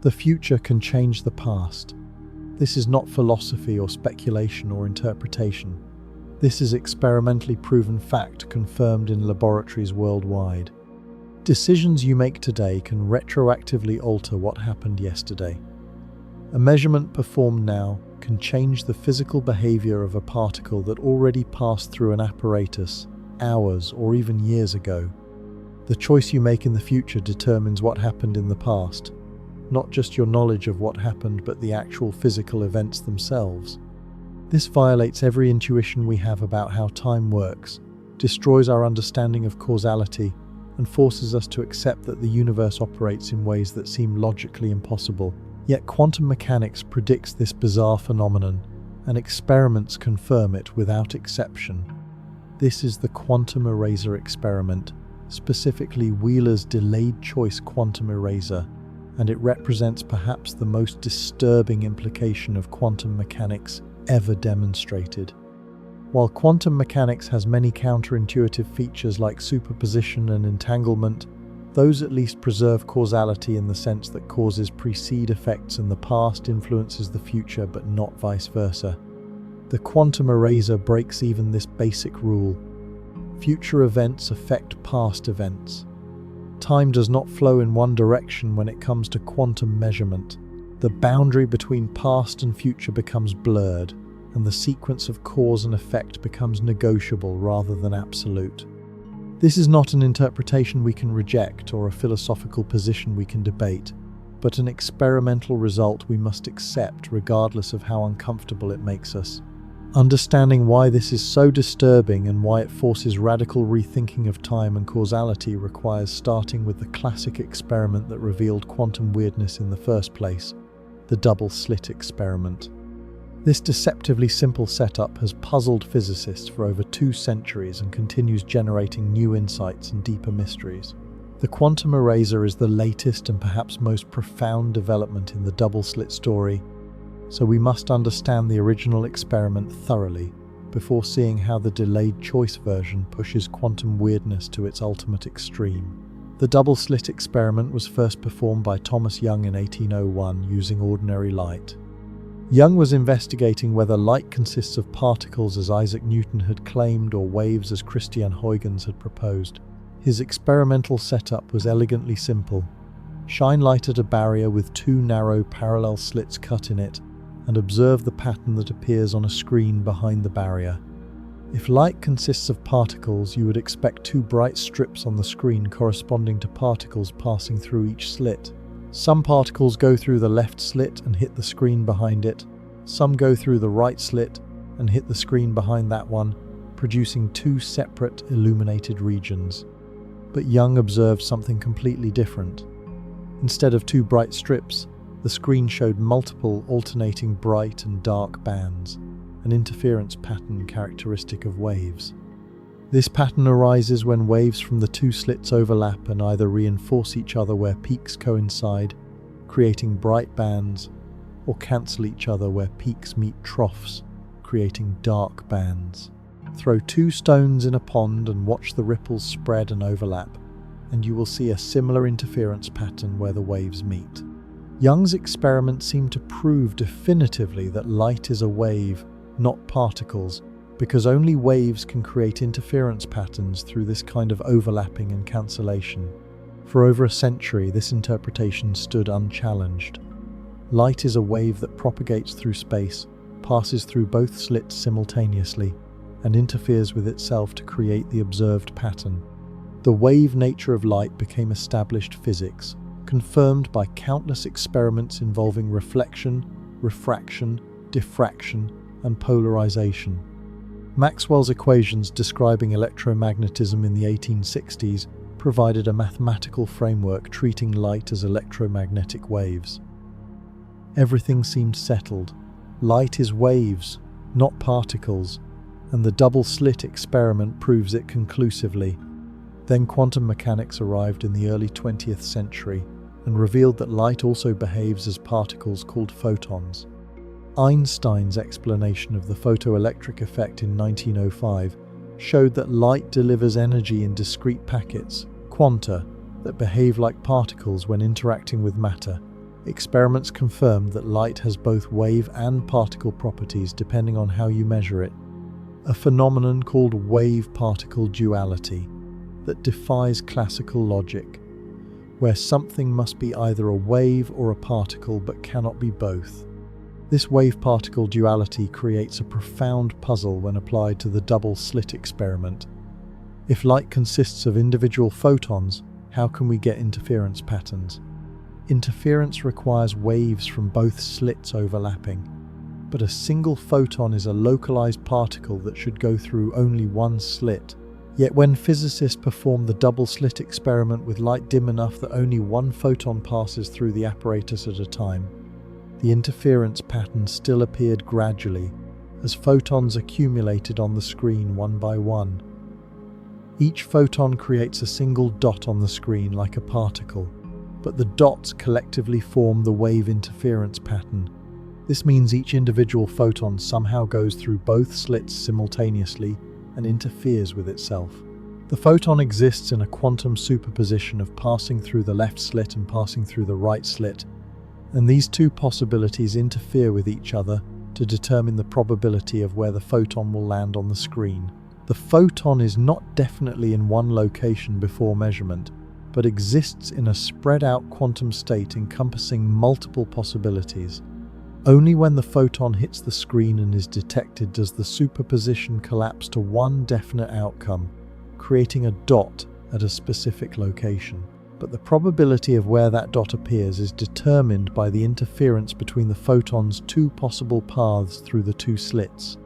The future can change the past. This is not philosophy or speculation or interpretation. This is experimentally proven fact confirmed in laboratories worldwide. Decisions you make today can retroactively alter what happened yesterday. A measurement performed now can change the physical behavior of a particle that already passed through an apparatus hours or even years ago. The choice you make in the future determines what happened in the past, not just your knowledge of what happened, but the actual physical events themselves. This violates every intuition we have about how time works, destroys our understanding of causality, and forces us to accept that the universe operates in ways that seem logically impossible. Yet quantum mechanics predicts this bizarre phenomenon, and experiments confirm it without exception. This is the quantum eraser experiment, specifically Wheeler's delayed choice quantum eraser, and it represents perhaps the most disturbing implication of quantum mechanics ever demonstrated. While quantum mechanics has many counterintuitive features like superposition and entanglement, those at least preserve causality in the sense that causes precede effects and the past influences the future, but not vice versa. The quantum eraser breaks even this basic rule. Future events affect past events. Time does not flow in one direction when it comes to quantum measurement. The boundary between past and future becomes blurred, and the sequence of cause and effect becomes negotiable rather than absolute. This is not an interpretation we can reject or a philosophical position we can debate, but an experimental result we must accept regardless of how uncomfortable it makes us. Understanding why this is so disturbing and why it forces radical rethinking of time and causality requires starting with the classic experiment that revealed quantum weirdness in the first place, the double slit experiment. This deceptively simple setup has puzzled physicists for over 2 centuries and continues generating new insights and deeper mysteries. The quantum eraser is the latest and perhaps most profound development in the double slit story, so we must understand the original experiment thoroughly before seeing how the delayed choice version pushes quantum weirdness to its ultimate extreme. The double slit experiment was first performed by Thomas Young in 1801 using ordinary light. Young was investigating whether light consists of particles as Isaac Newton had claimed or waves as Christian Huygens had proposed. His experimental setup was elegantly simple. Shine light at a barrier with 2 narrow parallel slits cut in it, and observe the pattern that appears on a screen behind the barrier. If light consists of particles, you would expect 2 bright strips on the screen corresponding to particles passing through each slit. Some particles go through the left slit and hit the screen behind it. Some go through the right slit and hit the screen behind that one, producing 2 separate illuminated regions. But Young observed something completely different. Instead of 2 bright strips, the screen showed multiple alternating bright and dark bands, an interference pattern characteristic of waves. This pattern arises when waves from the 2 slits overlap and either reinforce each other where peaks coincide, creating bright bands, or cancel each other where peaks meet troughs, creating dark bands. Throw 2 stones in a pond and watch the ripples spread and overlap, and you will see a similar interference pattern where the waves meet. Young's experiment seemed to prove definitively that light is a wave, not particles, because only waves can create interference patterns through this kind of overlapping and cancellation. For over a century, this interpretation stood unchallenged. Light is a wave that propagates through space, passes through both slits simultaneously, and interferes with itself to create the observed pattern. The wave nature of light became established physics, confirmed by countless experiments involving reflection, refraction, diffraction, and polarization. Maxwell's equations describing electromagnetism in the 1860s provided a mathematical framework treating light as electromagnetic waves. Everything seemed settled. Light is waves, not particles, and the double slit experiment proves it conclusively. Then quantum mechanics arrived in the early 20th century and revealed that light also behaves as particles called photons. Einstein's explanation of the photoelectric effect in 1905 showed that light delivers energy in discrete packets, quanta, that behave like particles when interacting with matter, Experiments confirmed that light has both wave and particle properties depending on how you measure it, a phenomenon called wave-particle duality that defies classical logic, where something must be either a wave or a particle but cannot be both. This wave-particle duality creates a profound puzzle when applied to the double slit experiment. If light consists of individual photons, how can we get interference patterns? Interference requires waves from both slits overlapping, but a single photon is a localized particle that should go through only one slit. Yet when physicists perform the double slit experiment with light dim enough that only one photon passes through the apparatus at a time, the interference pattern still appeared gradually as photons accumulated on the screen one by one. Each photon creates a single dot on the screen like a particle, but the dots collectively form the wave interference pattern. This means each individual photon somehow goes through both slits simultaneously and interferes with itself. The photon exists in a quantum superposition of passing through the left slit and passing through the right slit, and these two possibilities interfere with each other to determine the probability of where the photon will land on the screen. The photon is not definitely in one location before measurement, but exists in a spread-out quantum state encompassing multiple possibilities. Only when the photon hits the screen and is detected does the superposition collapse to one definite outcome, creating a dot at a specific location. But the probability of where that dot appears is determined by the interference between the photon's two possible paths through the two slits.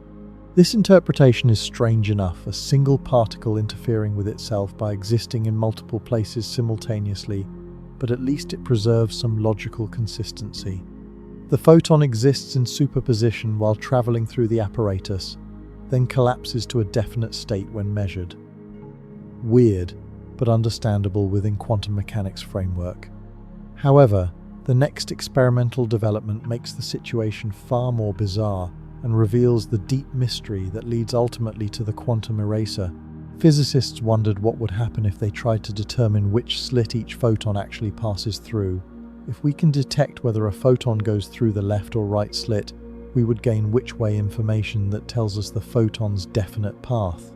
This interpretation is strange enough, a single particle interfering with itself by existing in multiple places simultaneously, but at least it preserves some logical consistency. The photon exists in superposition while traveling through the apparatus, then collapses to a definite state when measured. Weird, but understandable within quantum mechanics framework. However, the next experimental development makes the situation far more bizarre and reveals the deep mystery that leads ultimately to the quantum eraser. Physicists wondered what would happen if they tried to determine which slit each photon actually passes through. If we can detect whether a photon goes through the left or right slit, we would gain which way information that tells us the photon's definite path.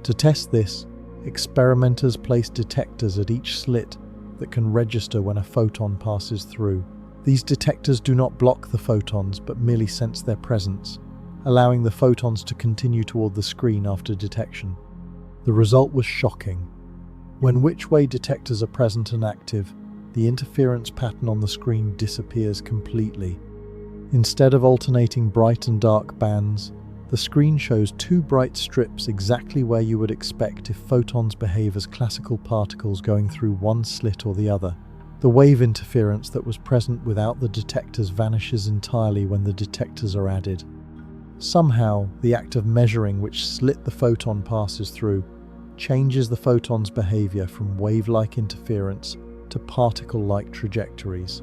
To test this, experimenters placed detectors at each slit that can register when a photon passes through. These detectors do not block the photons but merely sense their presence, allowing the photons to continue toward the screen after detection. The result was shocking. When which-way detectors are present and active, the interference pattern on the screen disappears completely. Instead of alternating bright and dark bands, the screen shows two bright strips exactly where you would expect if photons behave as classical particles going through one slit or the other. The wave interference that was present without the detectors vanishes entirely when the detectors are added. Somehow, the act of measuring which slit the photon passes through changes the photon's behavior from wave-like interference to particle-like trajectories.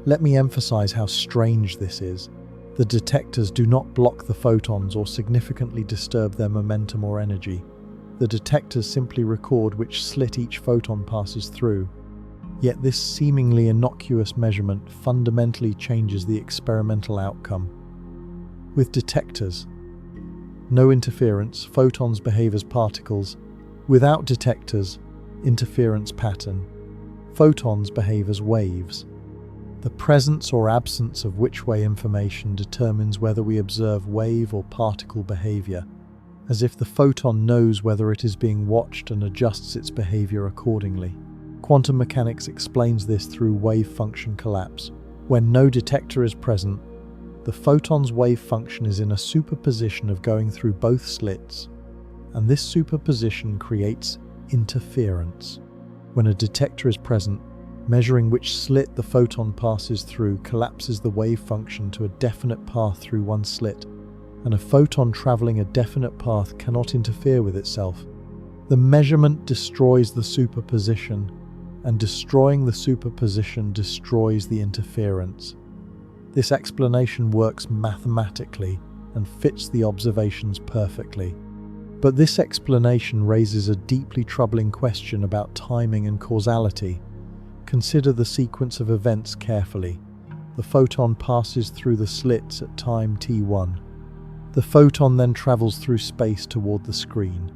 Let me emphasize how strange this is. The detectors do not block the photons or significantly disturb their momentum or energy. The detectors simply record which slit each photon passes through. Yet this seemingly innocuous measurement fundamentally changes the experimental outcome. With detectors, no interference, photons behave as particles. Without detectors, interference pattern, photons behave as waves. The presence or absence of which-way information determines whether we observe wave or particle behavior, as if the photon knows whether it is being watched and adjusts its behavior accordingly. Quantum mechanics explains this through wave function collapse. When no detector is present, the photon's wave function is in a superposition of going through both slits, and this superposition creates interference. When a detector is present, measuring which slit the photon passes through collapses the wave function to a definite path through one slit, and a photon traveling a definite path cannot interfere with itself. The measurement destroys the superposition, and destroying the superposition destroys the interference. This explanation works mathematically and fits the observations perfectly. But this explanation raises a deeply troubling question about timing and causality. Consider the sequence of events carefully. The photon passes through the slits at time t1. The photon then travels through space toward the screen.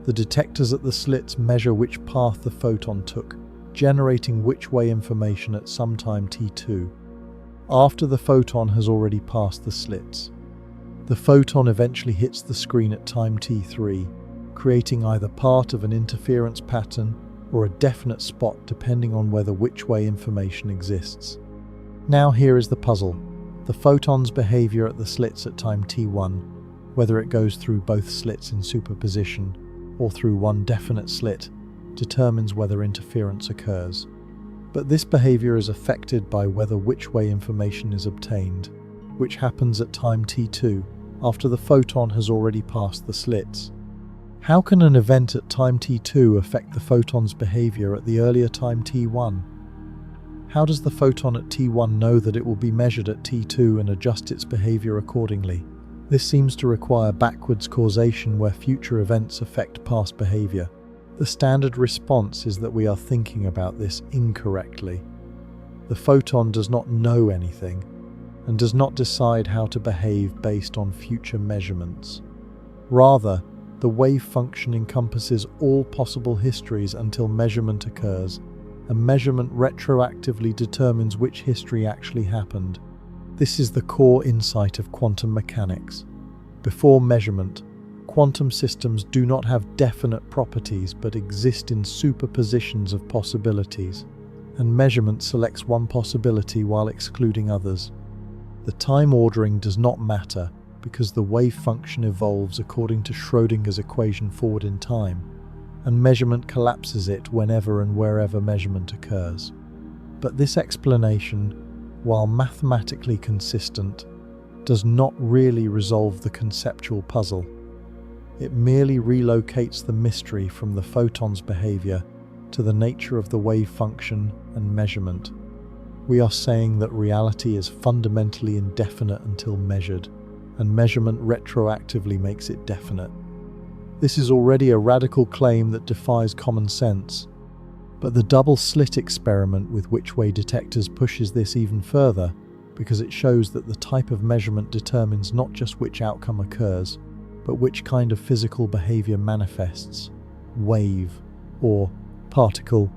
The detectors at the slits measure which path the photon took, generating which way information at some time t2, after the photon has already passed the slits. The photon eventually hits the screen at time t3, creating either part of an interference pattern or a definite spot depending on whether which way information exists. Now here is the puzzle. The photon's behavior at the slits at time t1, whether it goes through both slits in superposition or through one definite slit, determines whether interference occurs. But this behavior is affected by whether which way information is obtained, which happens at time t2, after the photon has already passed the slits. How can an event at time t2 affect the photon's behavior at the earlier time t1? How does the photon at t1 know that it will be measured at t2 and adjust its behavior accordingly? This seems to require backwards causation where future events affect past behavior. The standard response is that we are thinking about this incorrectly. The photon does not know anything and does not decide how to behave based on future measurements. Rather, the wave function encompasses all possible histories until measurement occurs, and measurement retroactively determines which history actually happened. This is the core insight of quantum mechanics. Before measurement, quantum systems do not have definite properties but exist in superpositions of possibilities, and measurement selects one possibility while excluding others. The time ordering does not matter because the wave function evolves according to Schrödinger's equation forward in time, and measurement collapses it whenever and wherever measurement occurs. But this explanation, while mathematically consistent, does not really resolve the conceptual puzzle. It merely relocates the mystery from the photon's behavior to the nature of the wave function and measurement. We are saying that reality is fundamentally indefinite until measured, and measurement retroactively makes it definite. This is already a radical claim that defies common sense, but the double slit experiment with which-way detectors pushes this even further because it shows that the type of measurement determines not just which outcome occurs, but which kind of physical behavior manifests, wave or particle.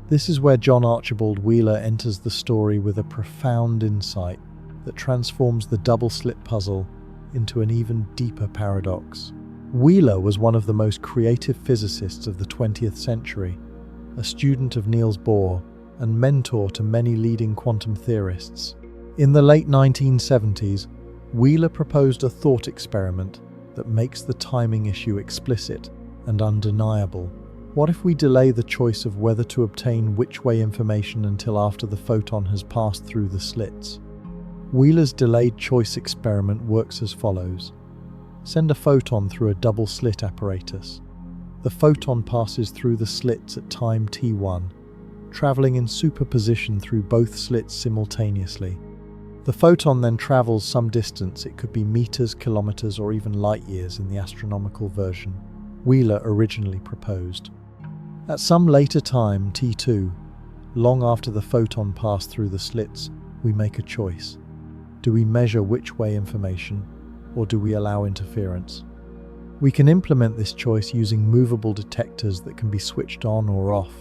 This is where John Archibald Wheeler enters the story with a profound insight that transforms the double slit puzzle into an even deeper paradox. Wheeler was one of the most creative physicists of the 20th century, a student of Niels Bohr and mentor to many leading quantum theorists. In the late 1970s, Wheeler proposed a thought experiment that makes the timing issue explicit and undeniable. What if we delay the choice of whether to obtain which-way information until after the photon has passed through the slits? Wheeler's delayed choice experiment works as follows. Send a photon through a double slit apparatus. The photon passes through the slits at time t1, traveling in superposition through both slits simultaneously. The photon then travels some distance, it could be meters, kilometers, or even light years in the astronomical version Wheeler originally proposed. At some later time, t2, long after the photon passed through the slits, we make a choice. Do we measure which-way information, or do we allow interference? We can implement this choice using movable detectors that can be switched on or off,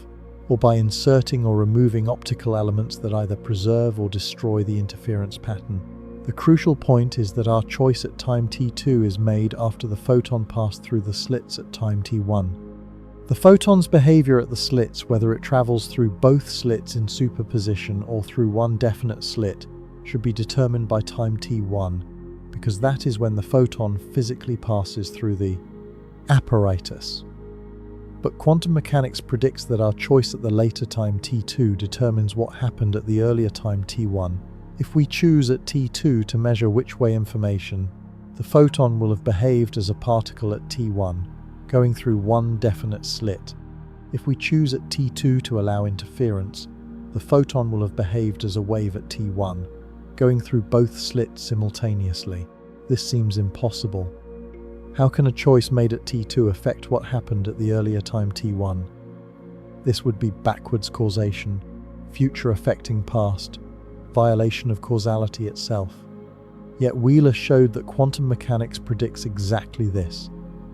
or by inserting or removing optical elements that either preserve or destroy the interference pattern. The crucial point is that our choice at time t2 is made after the photon passed through the slits at time t1. The photon's behavior at the slits, whether it travels through both slits in superposition or through one definite slit, should be determined by time t1, because that is when the photon physically passes through the apparatus. But quantum mechanics predicts that our choice at the later time t2 determines what happened at the earlier time t1. If we choose at t2 to measure which-way information, the photon will have behaved as a particle at t1, going through one definite slit. If we choose at t2 to allow interference, the photon will have behaved as a wave at t1, going through both slits simultaneously. This seems impossible. How can a choice made at t2 affect what happened at the earlier time t1? This would be backwards causation, future affecting past, violation of causality itself. Yet Wheeler showed that quantum mechanics predicts exactly this,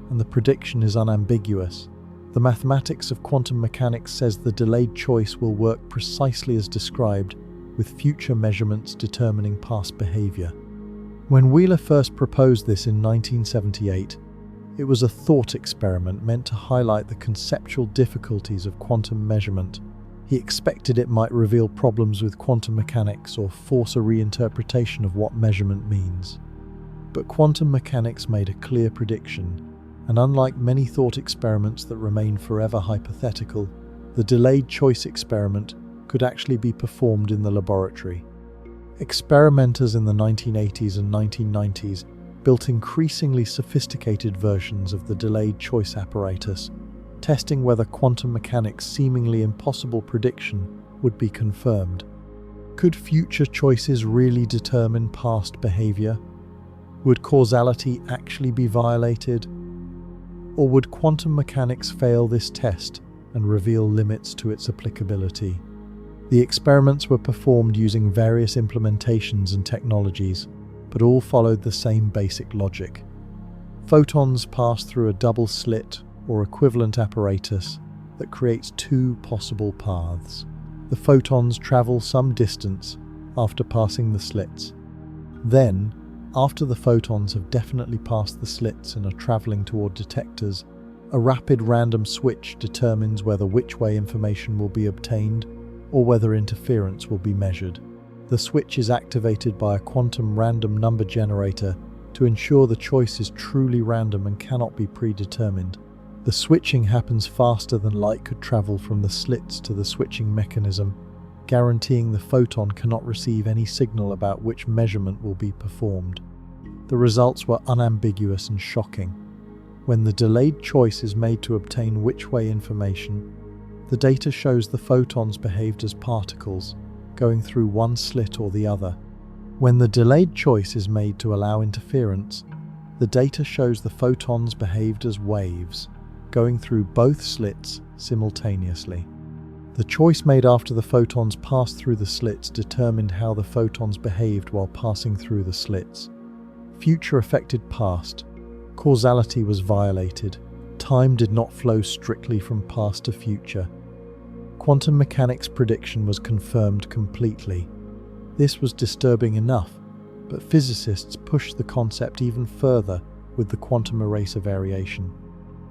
and the prediction is unambiguous. The mathematics of quantum mechanics says the delayed choice will work precisely as described, with future measurements determining past behavior. When Wheeler first proposed this in 1978, it was a thought experiment meant to highlight the conceptual difficulties of quantum measurement. He expected it might reveal problems with quantum mechanics or force a reinterpretation of what measurement means. But quantum mechanics made a clear prediction, and unlike many thought experiments that remain forever hypothetical, the delayed choice experiment could actually be performed in the laboratory. Experimenters in the 1980s and 1990s built increasingly sophisticated versions of the delayed choice apparatus, testing whether quantum mechanics' seemingly impossible prediction would be confirmed. Could future choices really determine past behavior? Would causality actually be violated? Or would quantum mechanics fail this test and reveal limits to its applicability? The experiments were performed using various implementations and technologies, but all followed the same basic logic. Photons pass through a double slit or equivalent apparatus that creates two possible paths. The photons travel some distance after passing the slits. Then, after the photons have definitely passed the slits and are traveling toward detectors, a rapid random switch determines whether which way information will be obtained or whether interference will be measured. The switch is activated by a quantum random number generator to ensure the choice is truly random and cannot be predetermined. The switching happens faster than light could travel from the slits to the switching mechanism, guaranteeing the photon cannot receive any signal about which measurement will be performed. The results were unambiguous and shocking. When the delayed choice is made to obtain which way information, the data shows the photons behaved as particles, going through one slit or the other. When the delayed choice is made to allow interference, the data shows the photons behaved as waves, going through both slits simultaneously. The choice made after the photons passed through the slits determined how the photons behaved while passing through the slits. Future affected past. Causality was violated. Time did not flow strictly from past to future. Quantum mechanics' prediction was confirmed completely. This was disturbing enough, but physicists pushed the concept even further with the quantum eraser variation.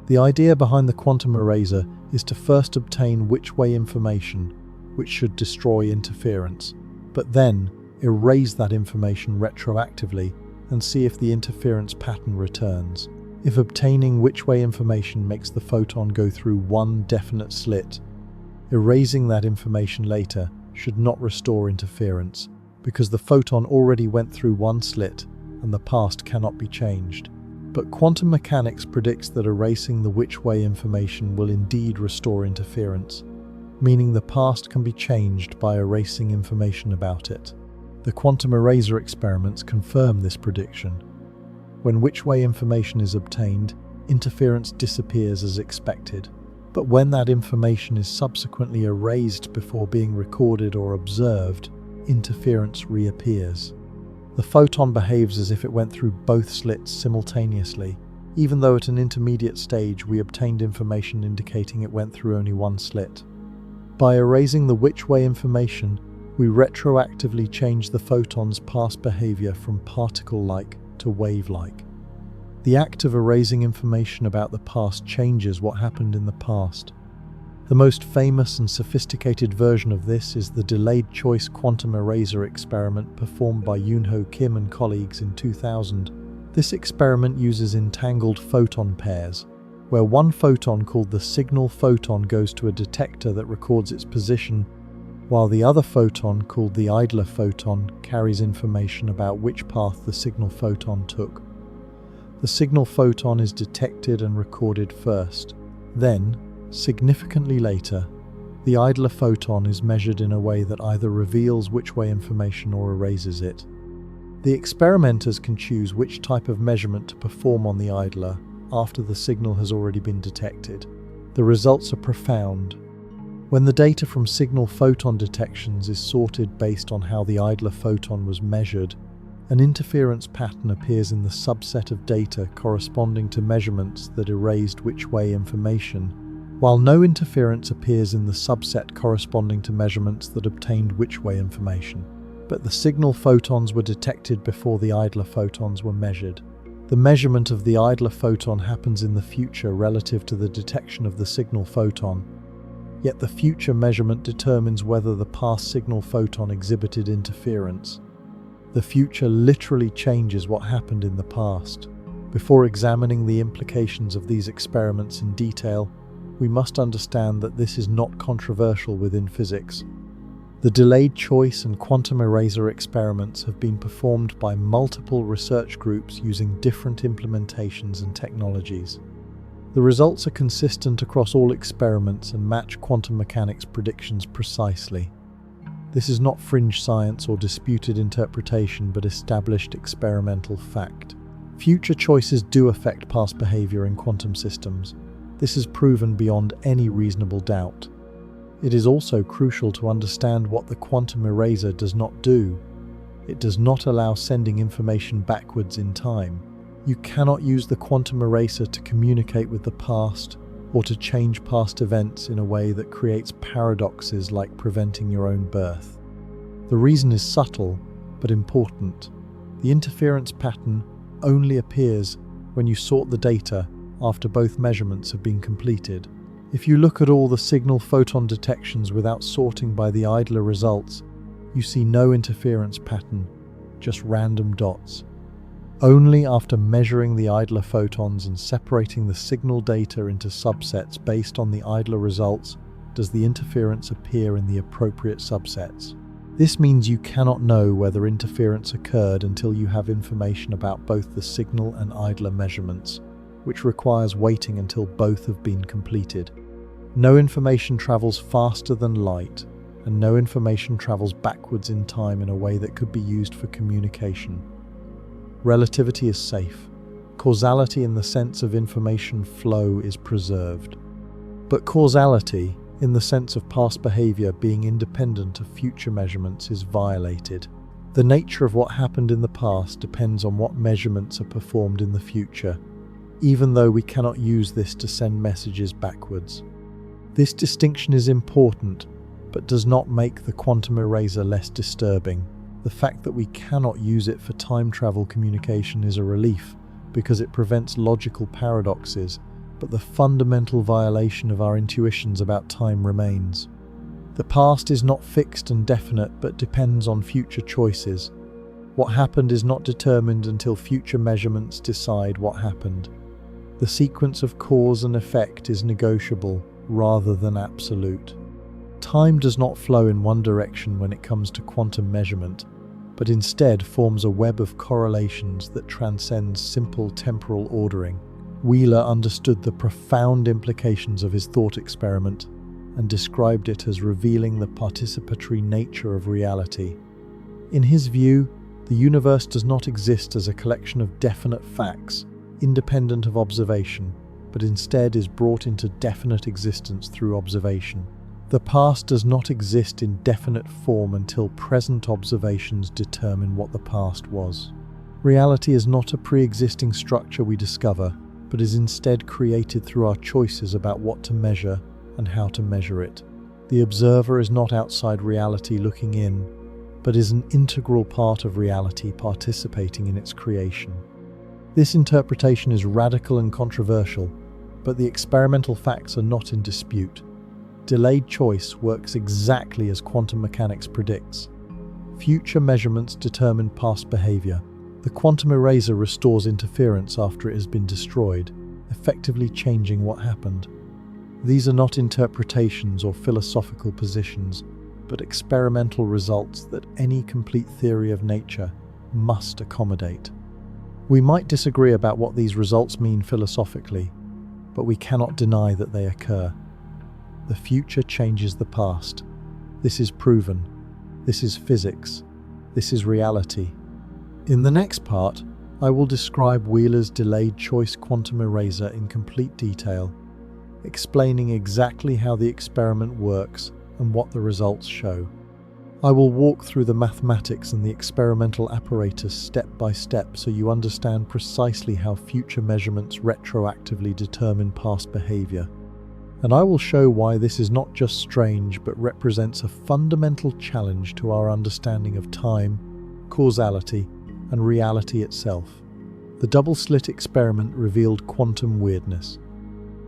The idea behind the quantum eraser is to first obtain which way information, which should destroy interference, but then erase that information retroactively and see if the interference pattern returns. If obtaining which way information makes the photon go through one definite slit, erasing that information later should not restore interference, because the photon already went through one slit and the past cannot be changed. But quantum mechanics predicts that erasing the which way information will indeed restore interference, meaning the past can be changed by erasing information about it. The quantum eraser experiments confirm this prediction. When which way information is obtained, interference disappears as expected. But when that information is subsequently erased before being recorded or observed, interference reappears. The photon behaves as if it went through both slits simultaneously, even though at an intermediate stage we obtained information indicating it went through only one slit. By erasing the which way information, we retroactively change the photon's past behavior from particle-like to wave-like. The act of erasing information about the past changes what happened in the past. The most famous and sophisticated version of this is the delayed choice quantum eraser experiment performed by Yoonho Kim and colleagues in 2000. This experiment uses entangled photon pairs, where one photon called the signal photon goes to a detector that records its position, while the other photon called the idler photon carries information about which path the signal photon took. The signal photon is detected and recorded first. Then, significantly later, the idler photon is measured in a way that either reveals which way information or erases it. The experimenters can choose which type of measurement to perform on the idler after the signal has already been detected. The results are profound. When the data from signal photon detections is sorted based on how the idler photon was measured, an interference pattern appears in the subset of data corresponding to measurements that erased which-way information, while no interference appears in the subset corresponding to measurements that obtained which-way information. But the signal photons were detected before the idler photons were measured. The measurement of the idler photon happens in the future relative to the detection of the signal photon, yet the future measurement determines whether the past signal photon exhibited interference. The future literally changes what happened in the past. Before examining the implications of these experiments in detail, we must understand that this is not controversial within physics. The delayed choice and quantum eraser experiments have been performed by multiple research groups using different implementations and technologies. The results are consistent across all experiments and match quantum mechanics predictions precisely. This is not fringe science or disputed interpretation, but established experimental fact. Future choices do affect past behavior in quantum systems. This is proven beyond any reasonable doubt. It is also crucial to understand what the quantum eraser does not do. It does not allow sending information backwards in time. You cannot use the quantum eraser to communicate with the past or to change past events in a way that creates paradoxes like preventing your own birth. The reason is subtle, but important. The interference pattern only appears when you sort the data after both measurements have been completed. If you look at all the signal photon detections without sorting by the idler results, you see no interference pattern, just random dots. Only after measuring the idler photons and separating the signal data into subsets based on the idler results does the interference appear in the appropriate subsets. This means you cannot know whether interference occurred until you have information about both the signal and idler measurements, which requires waiting until both have been completed. No information travels faster than light, and no information travels backwards in time in a way that could be used for communication. Relativity is safe. Causality in the sense of information flow is preserved. But causality, in the sense of past behavior being independent of future measurements, is violated. The nature of what happened in the past depends on what measurements are performed in the future, even though we cannot use this to send messages backwards. This distinction is important, but does not make the quantum eraser less disturbing. The fact that we cannot use it for time travel communication is a relief, because it prevents logical paradoxes, but the fundamental violation of our intuitions about time remains. The past is not fixed and definite, but depends on future choices. What happened is not determined until future measurements decide what happened. The sequence of cause and effect is negotiable rather than absolute. Time does not flow in one direction when it comes to quantum measurement, but instead forms a web of correlations that transcends simple temporal ordering. Wheeler understood the profound implications of his thought experiment and described it as revealing the participatory nature of reality. In his view, the universe does not exist as a collection of definite facts, independent of observation, but instead is brought into definite existence through observation. The past does not exist in definite form until present observations determine what the past was. Reality is not a pre-existing structure we discover, but is instead created through our choices about what to measure and how to measure it. The observer is not outside reality looking in, but is an integral part of reality participating in its creation. This interpretation is radical and controversial, but the experimental facts are not in dispute. Delayed choice works exactly as quantum mechanics predicts. Future measurements determine past behavior. The quantum eraser restores interference after it has been destroyed, effectively changing what happened. These are not interpretations or philosophical positions, but experimental results that any complete theory of nature must accommodate. We might disagree about what these results mean philosophically, but we cannot deny that they occur. The future changes the past. This is proven. This is physics. This is reality. In the next part, I will describe Wheeler's delayed choice quantum eraser in complete detail. explaining exactly how the experiment works and what the results show. I will walk through the mathematics and the experimental apparatus step by step so you understand precisely how future measurements retroactively determine past behavior. And I will show why this is not just strange but represents a fundamental challenge to our understanding of time, causality, and reality itself. The double-slit experiment revealed quantum weirdness.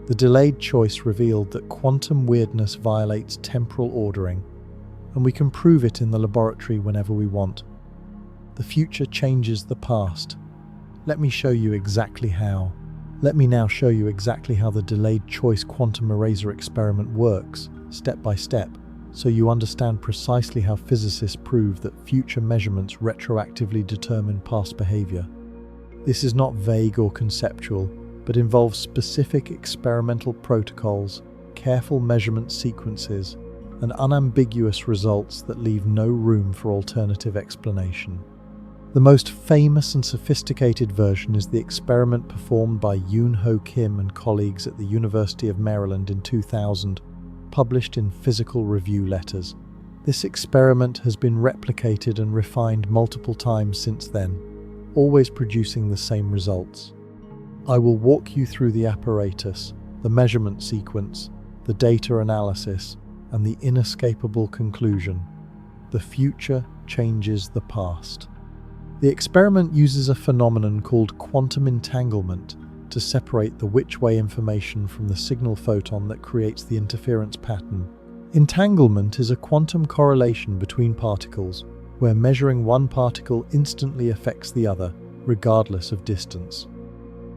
The delayed choice revealed that quantum weirdness violates temporal ordering, and we can prove it in the laboratory whenever we want. The future changes the past. Let me show you exactly how. Let me now show you exactly how the delayed choice quantum eraser experiment works, step by step, so you understand precisely how physicists prove that future measurements retroactively determine past behavior. This is not vague or conceptual, but involves specific experimental protocols, careful measurement sequences, and unambiguous results that leave no room for alternative explanation. The most famous and sophisticated version is the experiment performed by Yoon Ho Kim and colleagues at the University of Maryland in 2000, published in Physical Review Letters. This experiment has been replicated and refined multiple times since then, always producing the same results. I will walk you through the apparatus, the measurement sequence, the data analysis, and the inescapable conclusion: the future changes the past. The experiment uses a phenomenon called quantum entanglement to separate the which-way information from the signal photon that creates the interference pattern. Entanglement is a quantum correlation between particles, where measuring one particle instantly affects the other, regardless of distance.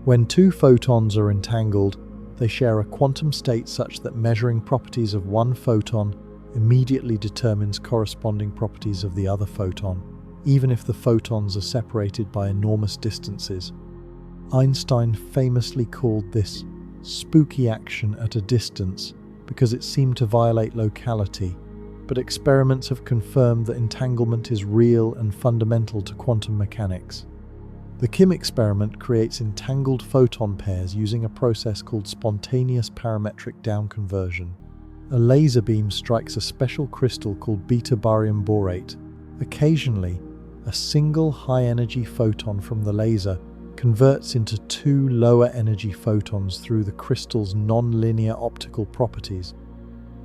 When two photons are entangled, they share a quantum state such that measuring properties of one photon immediately determines corresponding properties of the other photon, even if the photons are separated by enormous distances. Einstein famously called this spooky action at a distance because it seemed to violate locality, but experiments have confirmed that entanglement is real and fundamental to quantum mechanics. The Kim experiment creates entangled photon pairs using a process called spontaneous parametric downconversion. A laser beam strikes a special crystal called beta barium borate. Occasionally, a single high-energy photon from the laser converts into two lower-energy photons through the crystal's non-linear optical properties.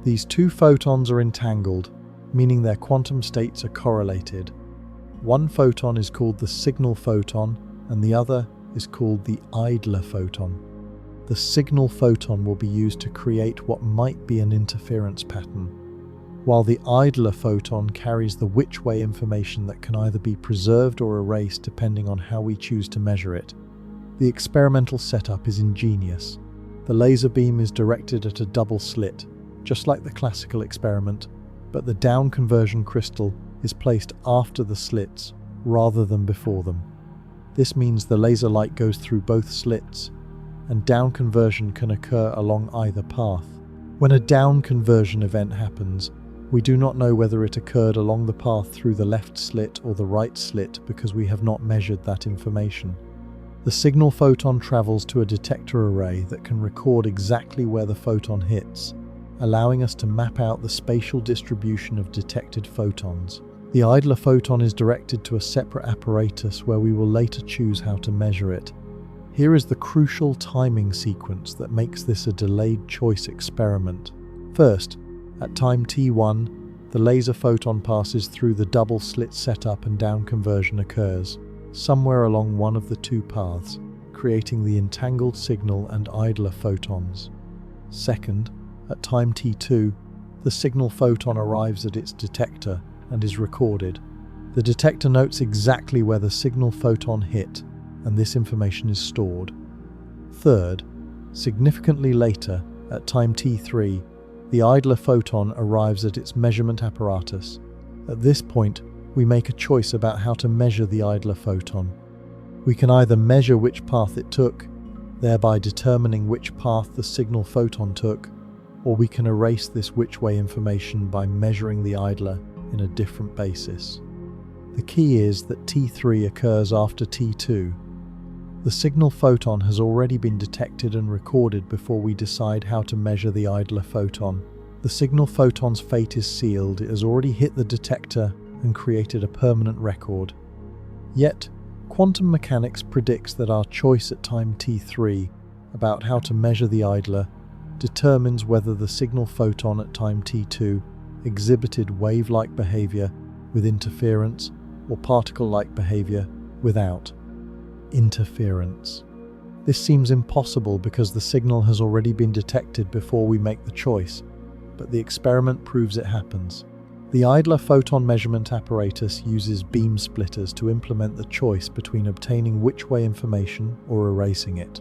These two photons are entangled, meaning their quantum states are correlated. One photon is called the signal photon, and the other is called the idler photon. The signal photon will be used to create what might be an interference pattern, while the idler photon carries the which-way information that can either be preserved or erased depending on how we choose to measure it. The experimental setup is ingenious. The laser beam is directed at a double slit, just like the classical experiment, but the down-conversion crystal is placed after the slits rather than before them. This means the laser light goes through both slits, and down-conversion can occur along either path. When a down-conversion event happens, we do not know whether it occurred along the path through the left slit or the right slit because we have not measured that information. The signal photon travels to a detector array that can record exactly where the photon hits, allowing us to map out the spatial distribution of detected photons. The idler photon is directed to a separate apparatus where we will later choose how to measure it. Here is the crucial timing sequence that makes this a delayed choice experiment. First, at time t1, the laser photon passes through the double slit setup and down conversion occurs, somewhere along one of the two paths, creating the entangled signal and idler photons. Second, at time t2, the signal photon arrives at its detector and is recorded. The detector notes exactly where the signal photon hit, and this information is stored. Third, significantly later, at time t3, the idler photon arrives at its measurement apparatus. At this point, we make a choice about how to measure the idler photon. We can either measure which path it took, thereby determining which path the signal photon took, or we can erase this which-way information by measuring the idler in a different basis. The key is that T3 occurs after T2. The signal photon has already been detected and recorded before we decide how to measure the idler photon. The signal photon's fate is sealed. It has already hit the detector and created a permanent record. Yet, quantum mechanics predicts that our choice at time t3 about how to measure the idler determines whether the signal photon at time t2 exhibited wave-like behavior with interference or particle-like behavior without interference. This seems impossible because the signal has already been detected before we make the choice, but the experiment proves it happens. The idler photon measurement apparatus uses beam splitters to implement the choice between obtaining which-way information or erasing it.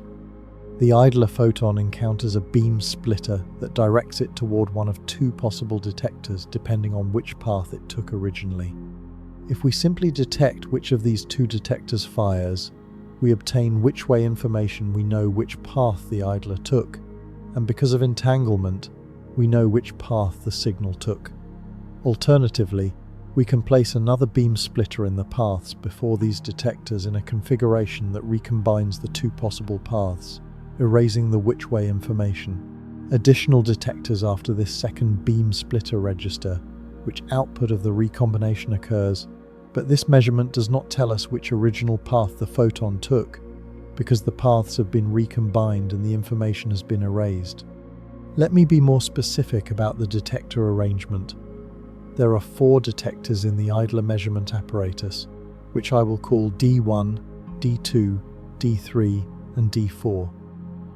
The idler photon encounters a beam splitter that directs it toward one of two possible detectors depending on which path it took originally. If we simply detect which of these two detectors fires, we obtain which-way information. We know which path the idler took, and because of entanglement, we know which path the signal took. Alternatively, we can place another beam splitter in the paths before these detectors in a configuration that recombines the two possible paths, erasing the which-way information. Additional detectors after this second beam splitter register, which output of the recombination occurs, but this measurement does not tell us which original path the photon took, because the paths have been recombined and the information has been erased. Let me be more specific about the detector arrangement. There are 4 detectors in the idler measurement apparatus, which I will call D1, D2, D3, and D4.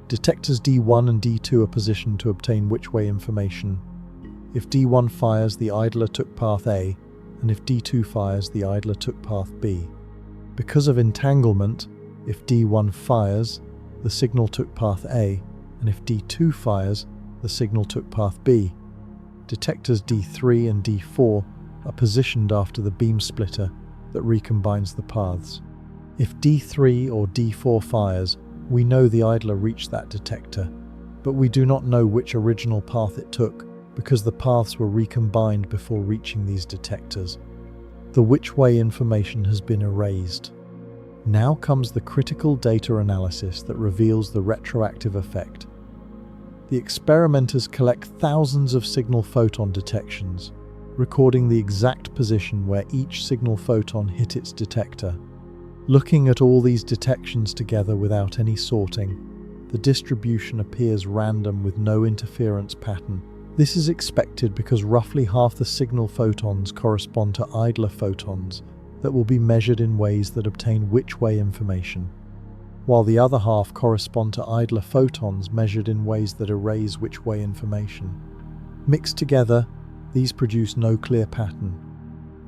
Detectors D1 and D2 are positioned to obtain which-way information. If D1 fires, the idler took path A, and if D2 fires, the idler took path B. Because of entanglement, if D1 fires, the signal took path A, and if D2 fires, the signal took path B. Detectors D3 and D4 are positioned after the beam splitter that recombines the paths. If D3 or D4 fires, we know the idler reached that detector, but we do not know which original path it took because the paths were recombined before reaching these detectors. The which-way information has been erased. Now comes the critical data analysis that reveals the retroactive effect. The experimenters collect thousands of signal photon detections, recording the exact position where each signal photon hit its detector. Looking at all these detections together without any sorting, the distribution appears random with no interference pattern. This is expected because roughly half the signal photons correspond to idler photons that will be measured in ways that obtain which-way information, while the other half correspond to idler photons measured in ways that erase which-way information. Mixed together, these produce no clear pattern.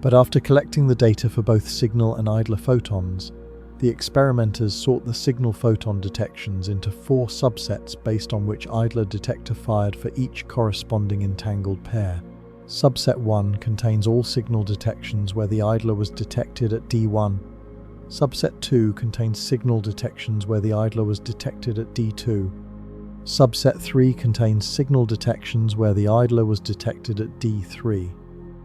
But after collecting the data for both signal and idler photons, the experimenters sort the signal photon detections into 4 subsets based on which idler detector fired for each corresponding entangled pair. Subset 1 contains all signal detections where the idler was detected at D1. Subset 2 contains signal detections where the idler was detected at D2. Subset 3 contains signal detections where the idler was detected at D3.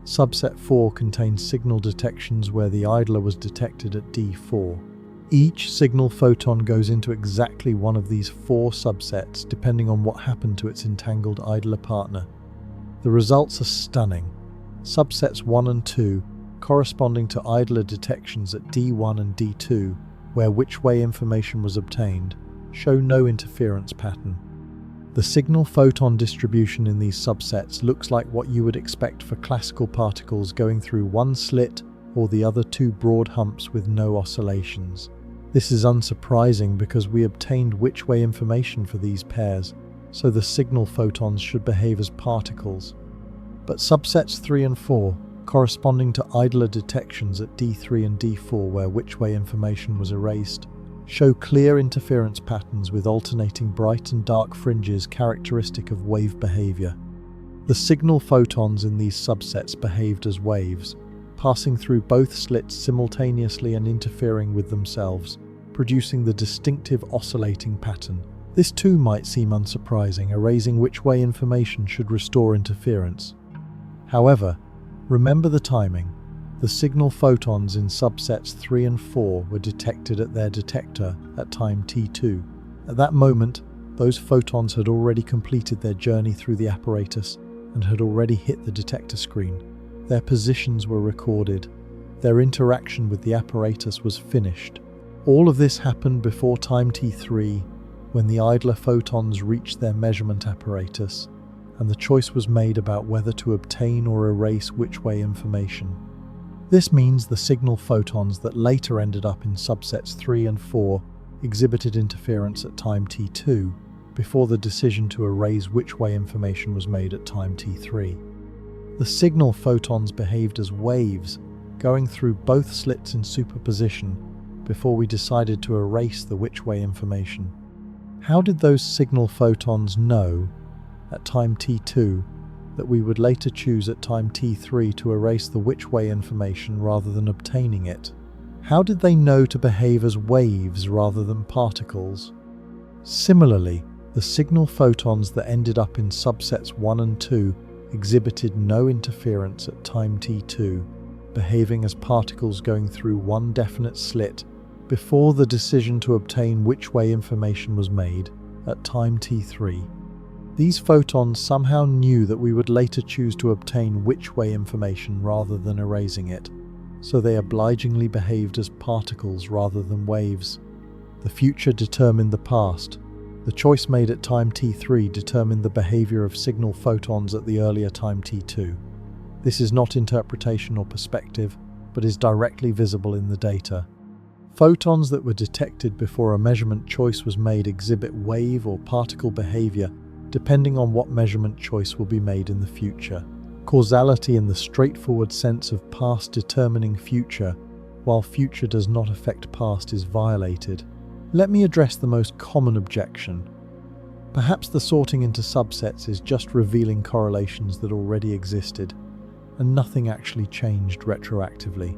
Subset 4 contains signal detections where the idler was detected at D4. Each signal photon goes into exactly one of these 4 subsets depending on what happened to its entangled idler partner. The results are stunning. Subsets 1 and 2, corresponding to idler detections at D1 and D2, where which-way information was obtained, show no interference pattern. The signal photon distribution in these subsets looks like what you would expect for classical particles going through one slit or the other 2 broad humps with no oscillations. This is unsurprising because we obtained which-way information for these pairs, so the signal photons should behave as particles. But subsets 3 and 4, corresponding to idler detections at D3 and D4 where which-way information was erased, show clear interference patterns with alternating bright and dark fringes characteristic of wave behavior. The signal photons in these subsets behaved as waves, passing through both slits simultaneously and interfering with themselves, producing the distinctive oscillating pattern. This too might seem unsurprising. Erasing which-way information should restore interference. However, remember the timing. The signal photons in subsets 3 and 4 were detected at their detector at time t2. At that moment, those photons had already completed their journey through the apparatus and had already hit the detector screen. Their positions were recorded. Their interaction with the apparatus was finished. All of this happened before time t3, when the idler photons reached their measurement apparatus, and the choice was made about whether to obtain or erase which-way information. This means the signal photons that later ended up in subsets 3 and 4 exhibited interference at time t2, before the decision to erase which-way information was made at time t3. The signal photons behaved as waves, going through both slits in superposition before we decided to erase the which-way information. How did those signal photons know, at time t2, that we would later choose at time t3 to erase the which-way information rather than obtaining it? How did they know to behave as waves rather than particles? Similarly, the signal photons that ended up in subsets 1 and 2 exhibited no interference at time t2, behaving as particles going through one definite slit before the decision to obtain which-way information was made at time t3. These photons somehow knew that we would later choose to obtain which-way information rather than erasing it, so they obligingly behaved as particles rather than waves. The future determined the past. The choice made at time t3 determined the behavior of signal photons at the earlier time t2. This is not interpretation or perspective, but is directly visible in the data. Photons that were detected before a measurement choice was made exhibit wave or particle behavior depending on what measurement choice will be made in the future. Causality in the straightforward sense of past determining future, while future does not affect past, is violated. Let me address the most common objection. Perhaps the sorting into subsets is just revealing correlations that already existed, and nothing actually changed retroactively.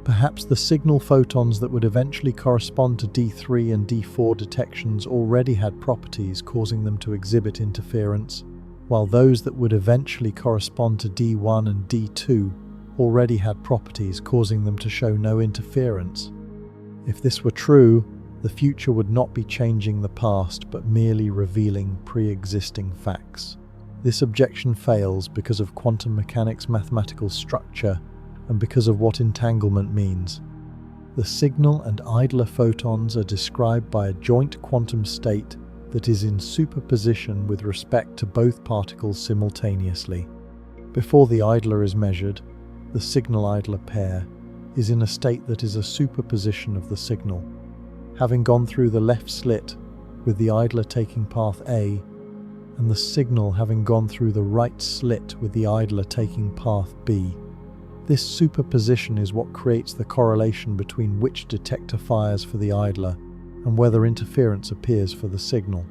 Perhaps the signal photons that would eventually correspond to D3 and D4 detections already had properties causing them to exhibit interference, while those that would eventually correspond to D1 and D2 already had properties causing them to show no interference. If this were true, the future would not be changing the past but merely revealing pre-existing facts. This objection fails because of quantum mechanics' mathematical structure and because of what entanglement means. The signal and idler photons are described by a joint quantum state that is in superposition with respect to both particles simultaneously. Before the idler is measured, the signal-idler pair is in a state that is a superposition of the signal, having gone through the left slit with the idler taking path A, and the signal having gone through the right slit with the idler taking path B. This superposition is what creates the correlation between which detector fires for the idler and whether interference appears for the signal.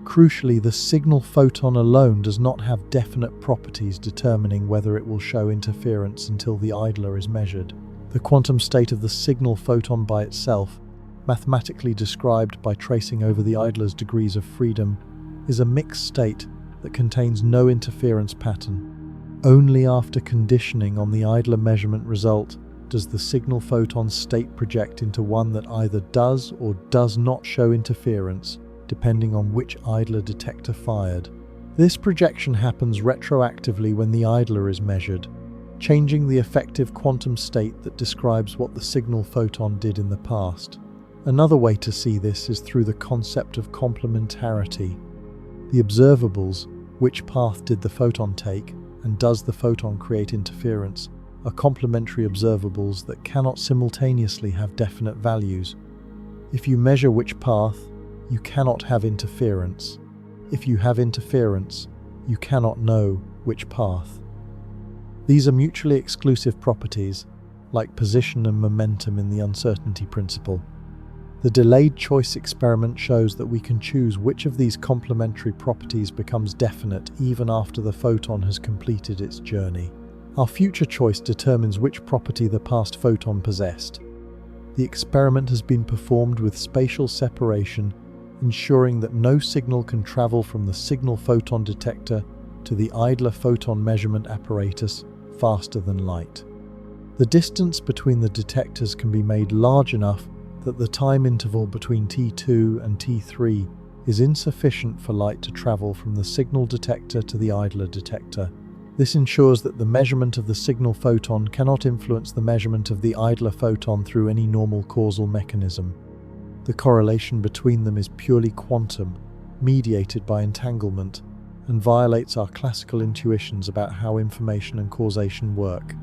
Crucially, the signal photon alone does not have definite properties determining whether it will show interference until the idler is measured. The quantum state of the signal photon by itself, mathematically described by tracing over the idler's degrees of freedom, is a mixed state that contains no interference pattern. Only after conditioning on the idler measurement result does the signal photon state project into one that either does or does not show interference, depending on which idler detector fired. This projection happens retroactively when the idler is measured, changing the effective quantum state that describes what the signal photon did in the past. Another way to see this is through the concept of complementarity. The observables, which path did the photon take, and does the photon create interference, are complementary observables that cannot simultaneously have definite values. If you measure which path, you cannot have interference. If you have interference, you cannot know which path. These are mutually exclusive properties, like position and momentum in the uncertainty principle. The delayed choice experiment shows that we can choose which of these complementary properties becomes definite even after the photon has completed its journey. Our future choice determines which property the past photon possessed. The experiment has been performed with spatial separation, ensuring that no signal can travel from the signal photon detector to the idler photon measurement apparatus faster than light. The distance between the detectors can be made large enough that the time interval between T2 and T3 is insufficient for light to travel from the signal detector to the idler detector. This ensures that the measurement of the signal photon cannot influence the measurement of the idler photon through any normal causal mechanism. The correlation between them is purely quantum, mediated by entanglement, and violates our classical intuitions about how information and causation work.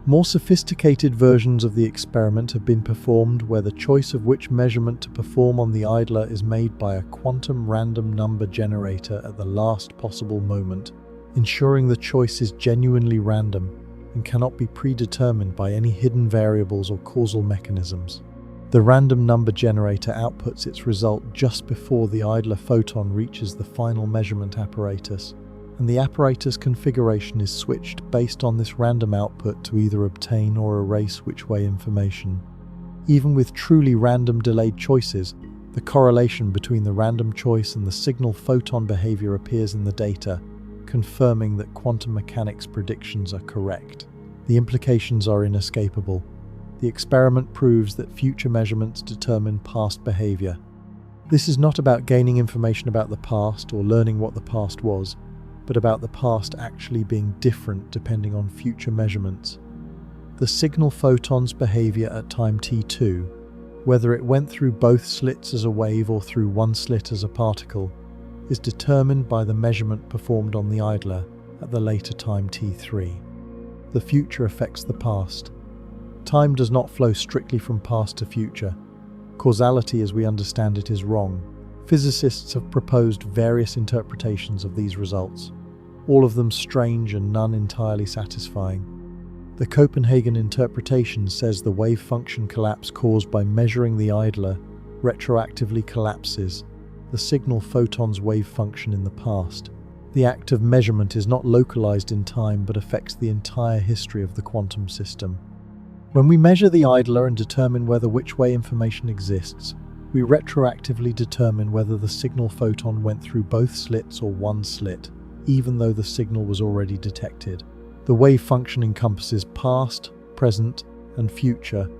More sophisticated versions of the experiment have been performed where the choice of which measurement to perform on the idler is made by a quantum random number generator at the last possible moment, ensuring the choice is genuinely random and cannot be predetermined by any hidden variables or causal mechanisms. The random number generator outputs its result just before the idler photon reaches the final measurement apparatus, and the apparatus configuration is switched based on this random output to either obtain or erase which-way information. Even with truly random delayed choices, the correlation between the random choice and the signal photon behavior appears in the data, confirming that quantum mechanics predictions are correct. The implications are inescapable. The experiment proves that future measurements determine past behavior. This is not about gaining information about the past or learning what the past was, but about the past actually being different depending on future measurements. The signal photon's behavior at time t2, whether it went through both slits as a wave or through one slit as a particle, is determined by the measurement performed on the idler at the later time t3. The future affects the past. Time does not flow strictly from past to future. Causality as we understand it is wrong. Physicists have proposed various interpretations of these results, all of them strange and none entirely satisfying. The Copenhagen interpretation says the wave function collapse caused by measuring the idler retroactively collapses the signal photon's wave function in the past. The act of measurement is not localized in time but affects the entire history of the quantum system. When we measure the idler and determine whether which-way information exists, we retroactively determine whether the signal photon went through both slits or one slit, even though the signal was already detected. The wave function encompasses past, present, and future,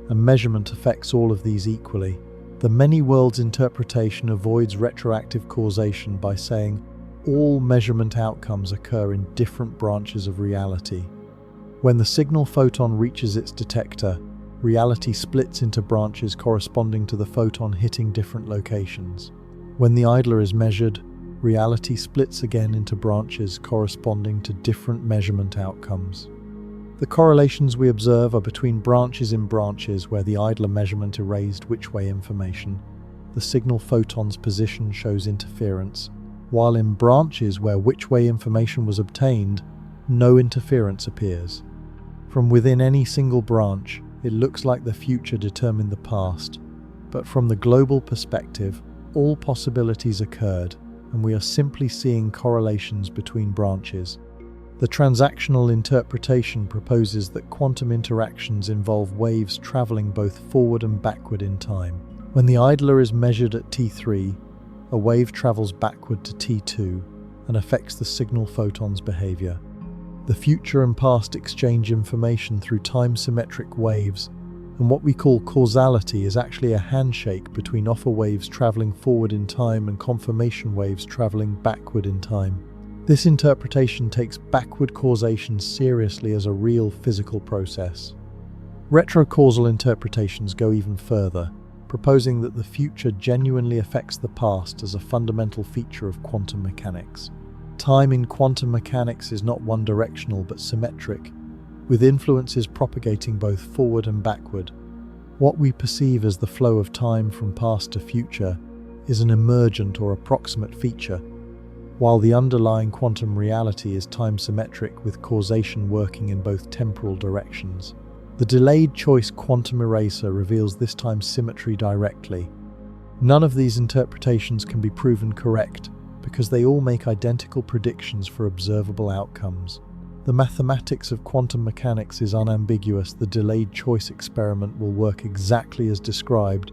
and measurement affects all of these equally. The many worlds interpretation avoids retroactive causation by saying all measurement outcomes occur in different branches of reality. When the signal photon reaches its detector, reality splits into branches corresponding to the photon hitting different locations. When the idler is measured, reality splits again into branches corresponding to different measurement outcomes. The correlations we observe are between branches in branches where the idler measurement erased which-way information. The signal photon's position shows interference, while in branches where which-way information was obtained, no interference appears. From within any single branch, it looks like the future determined the past, but from the global perspective, all possibilities occurred, and we are simply seeing correlations between branches. The transactional interpretation proposes that quantum interactions involve waves traveling both forward and backward in time. When the idler is measured at T3, a wave travels backward to T2 and affects the signal photon's behavior. The future and past exchange information through time-symmetric waves, and what we call causality is actually a handshake between offer waves traveling forward in time and confirmation waves traveling backward in time. This interpretation takes backward causation seriously as a real physical process. Retrocausal interpretations go even further, proposing that the future genuinely affects the past as a fundamental feature of quantum mechanics. Time in quantum mechanics is not one-directional but symmetric, with influences propagating both forward and backward. What we perceive as the flow of time from past to future is an emergent or approximate feature, while the underlying quantum reality is time-symmetric with causation working in both temporal directions. The delayed choice quantum eraser reveals this time symmetry directly. None of these interpretations can be proven correct, because they all make identical predictions for observable outcomes. The mathematics of quantum mechanics is unambiguous. The delayed choice experiment will work exactly as described,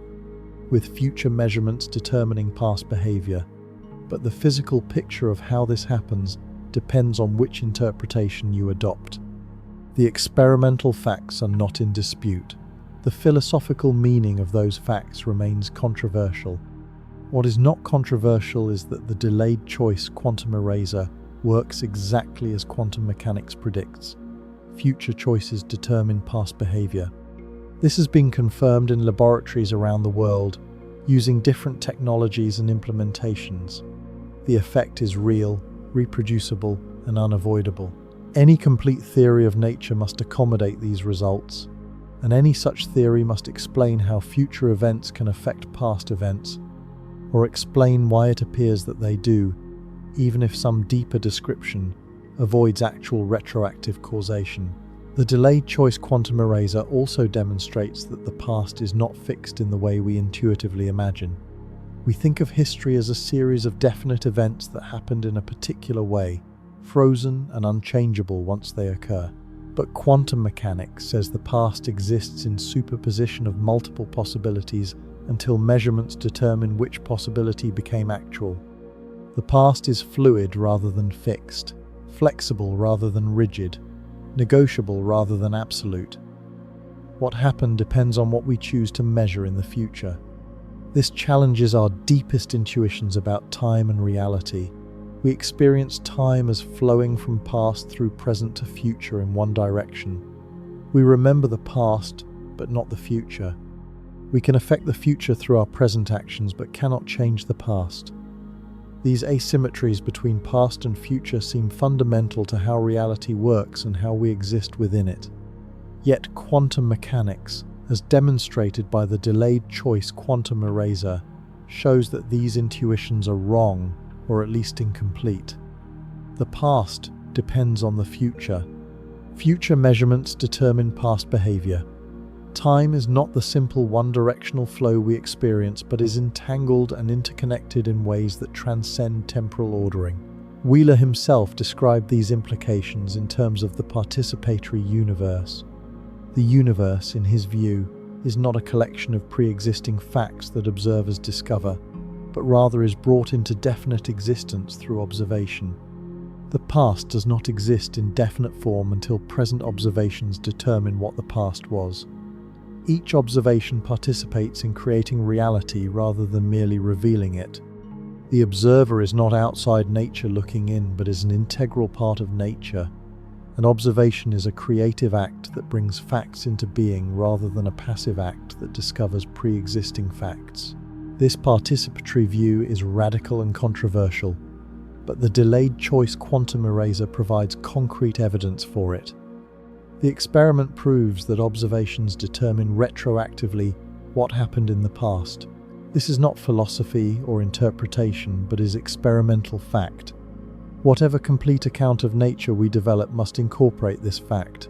with future measurements determining past behavior. But the physical picture of how this happens depends on which interpretation you adopt. The experimental facts are not in dispute. The philosophical meaning of those facts remains controversial. What is not controversial is that the delayed choice quantum eraser works exactly as quantum mechanics predicts. Future choices determine past behavior. This has been confirmed in laboratories around the world, using different technologies and implementations. The effect is real, reproducible, and unavoidable. Any complete theory of nature must accommodate these results, and any such theory must explain how future events can affect past events, or explain why it appears that they do, even if some deeper description avoids actual retroactive causation. The delayed choice quantum eraser also demonstrates that the past is not fixed in the way we intuitively imagine. We think of history as a series of definite events that happened in a particular way, frozen and unchangeable once they occur. But quantum mechanics says the past exists in superposition of multiple possibilities until measurements determine which possibility became actual. The past is fluid rather than fixed, flexible rather than rigid, negotiable rather than absolute. What happened depends on what we choose to measure in the future. This challenges our deepest intuitions about time and reality. We experience time as flowing from past through present to future in one direction. We remember the past, but not the future. We can affect the future through our present actions, but cannot change the past. These asymmetries between past and future seem fundamental to how reality works and how we exist within it. Yet quantum mechanics, as demonstrated by the delayed choice quantum eraser, shows that these intuitions are wrong, or at least incomplete. The past depends on the future. Future measurements determine past behavior. Time is not the simple one-directional flow we experience, but is entangled and interconnected in ways that transcend temporal ordering. Wheeler himself described these implications in terms of the participatory universe. The universe, in his view, is not a collection of pre-existing facts that observers discover, but rather is brought into definite existence through observation. The past does not exist in definite form until present observations determine what the past was. Each observation participates in creating reality rather than merely revealing it. The observer is not outside nature looking in, but is an integral part of nature. An observation is a creative act that brings facts into being rather than a passive act that discovers pre-existing facts. This participatory view is radical and controversial, but the delayed choice quantum eraser provides concrete evidence for it. The experiment proves that observations determine retroactively what happened in the past. This is not philosophy or interpretation, but is experimental fact. Whatever complete account of nature we develop must incorporate this fact,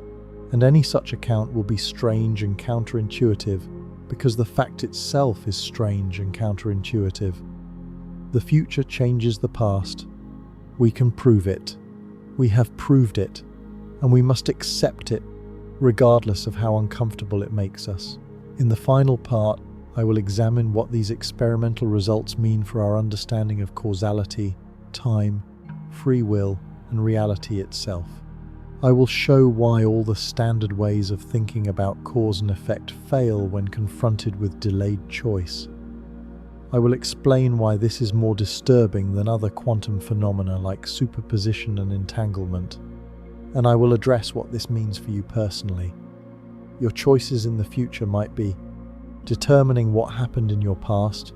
and any such account will be strange and counterintuitive because the fact itself is strange and counterintuitive. The future changes the past. We can prove it. We have proved it. And we must accept it, regardless of how uncomfortable it makes us. In the final part, I will examine what these experimental results mean for our understanding of causality, time, free will, and reality itself. I will show why all the standard ways of thinking about cause and effect fail when confronted with delayed choice. I will explain why this is more disturbing than other quantum phenomena like superposition and entanglement. And I will address what this means for you personally. Your choices in the future might be determining what happened in your past,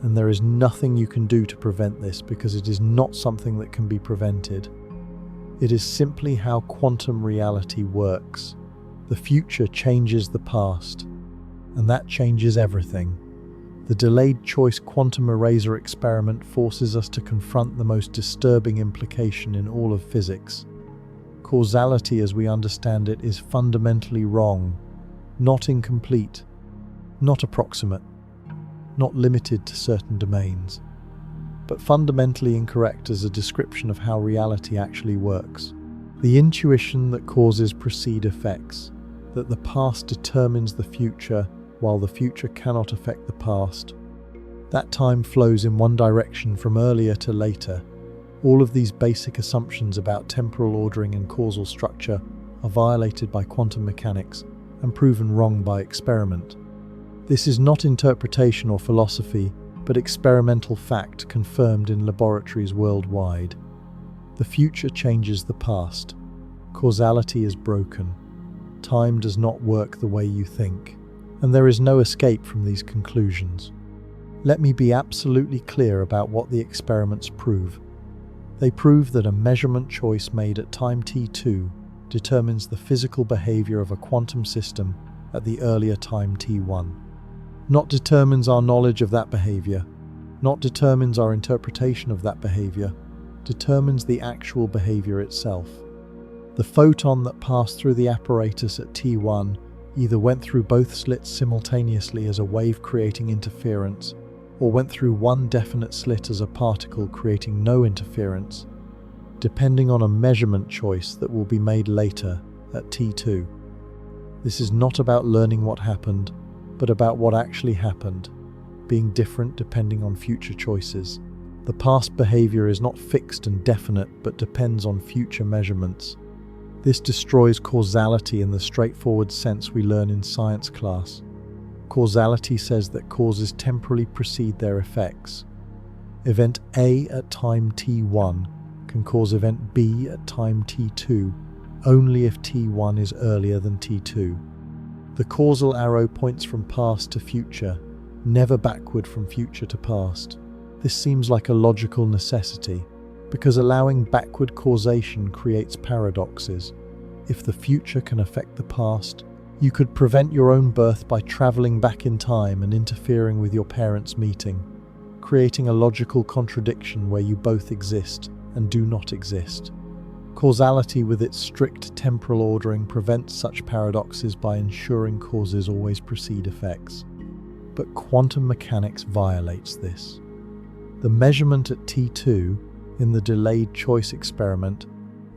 and there is nothing you can do to prevent this because it is not something that can be prevented. It is simply how quantum reality works. The future changes the past, and that changes everything. The delayed choice quantum eraser experiment forces us to confront the most disturbing implication in all of physics. Causality as we understand it is fundamentally wrong, not incomplete, not approximate, not limited to certain domains, but fundamentally incorrect as a description of how reality actually works. The intuition that causes precede effects, that the past determines the future while the future cannot affect the past, that time flows in one direction from earlier to later. All of these basic assumptions about temporal ordering and causal structure are violated by quantum mechanics and proven wrong by experiment. This is not interpretation or philosophy, but experimental fact confirmed in laboratories worldwide. The future changes the past. Causality is broken. Time does not work the way you think, and there is no escape from these conclusions. Let me be absolutely clear about what the experiments prove. They prove that a measurement choice made at time t2 determines the physical behavior of a quantum system at the earlier time t1. Not determines our knowledge of that behavior, not determines our interpretation of that behavior, determines the actual behavior itself. The photon that passed through the apparatus at t1 either went through both slits simultaneously as a wave creating interference, or went through one definite slit as a particle creating no interference, depending on a measurement choice that will be made later at t2. This is not about learning what happened, but about what actually happened, being different depending on future choices. The past behavior is not fixed and definite, but depends on future measurements. This destroys causality in the straightforward sense we learn in science class. Causality says that causes temporally precede their effects. Event A at time t1 can cause event B at time t2 only if t1 is earlier than t2. The causal arrow points from past to future, never backward from future to past. This seems like a logical necessity, because allowing backward causation creates paradoxes. If the future can affect the past, you could prevent your own birth by traveling back in time and interfering with your parents' meeting, creating a logical contradiction where you both exist and do not exist. Causality, with its strict temporal ordering, prevents such paradoxes by ensuring causes always precede effects. But quantum mechanics violates this. The measurement at t2 in the delayed choice experiment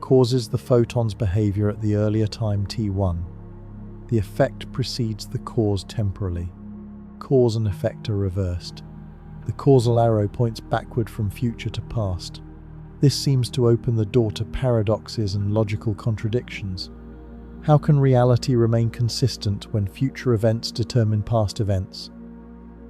causes the photon's behavior at the earlier time t1. The effect precedes the cause temporally. Cause and effect are reversed. The causal arrow points backward from future to past. This seems to open the door to paradoxes and logical contradictions. How can reality remain consistent when future events determine past events?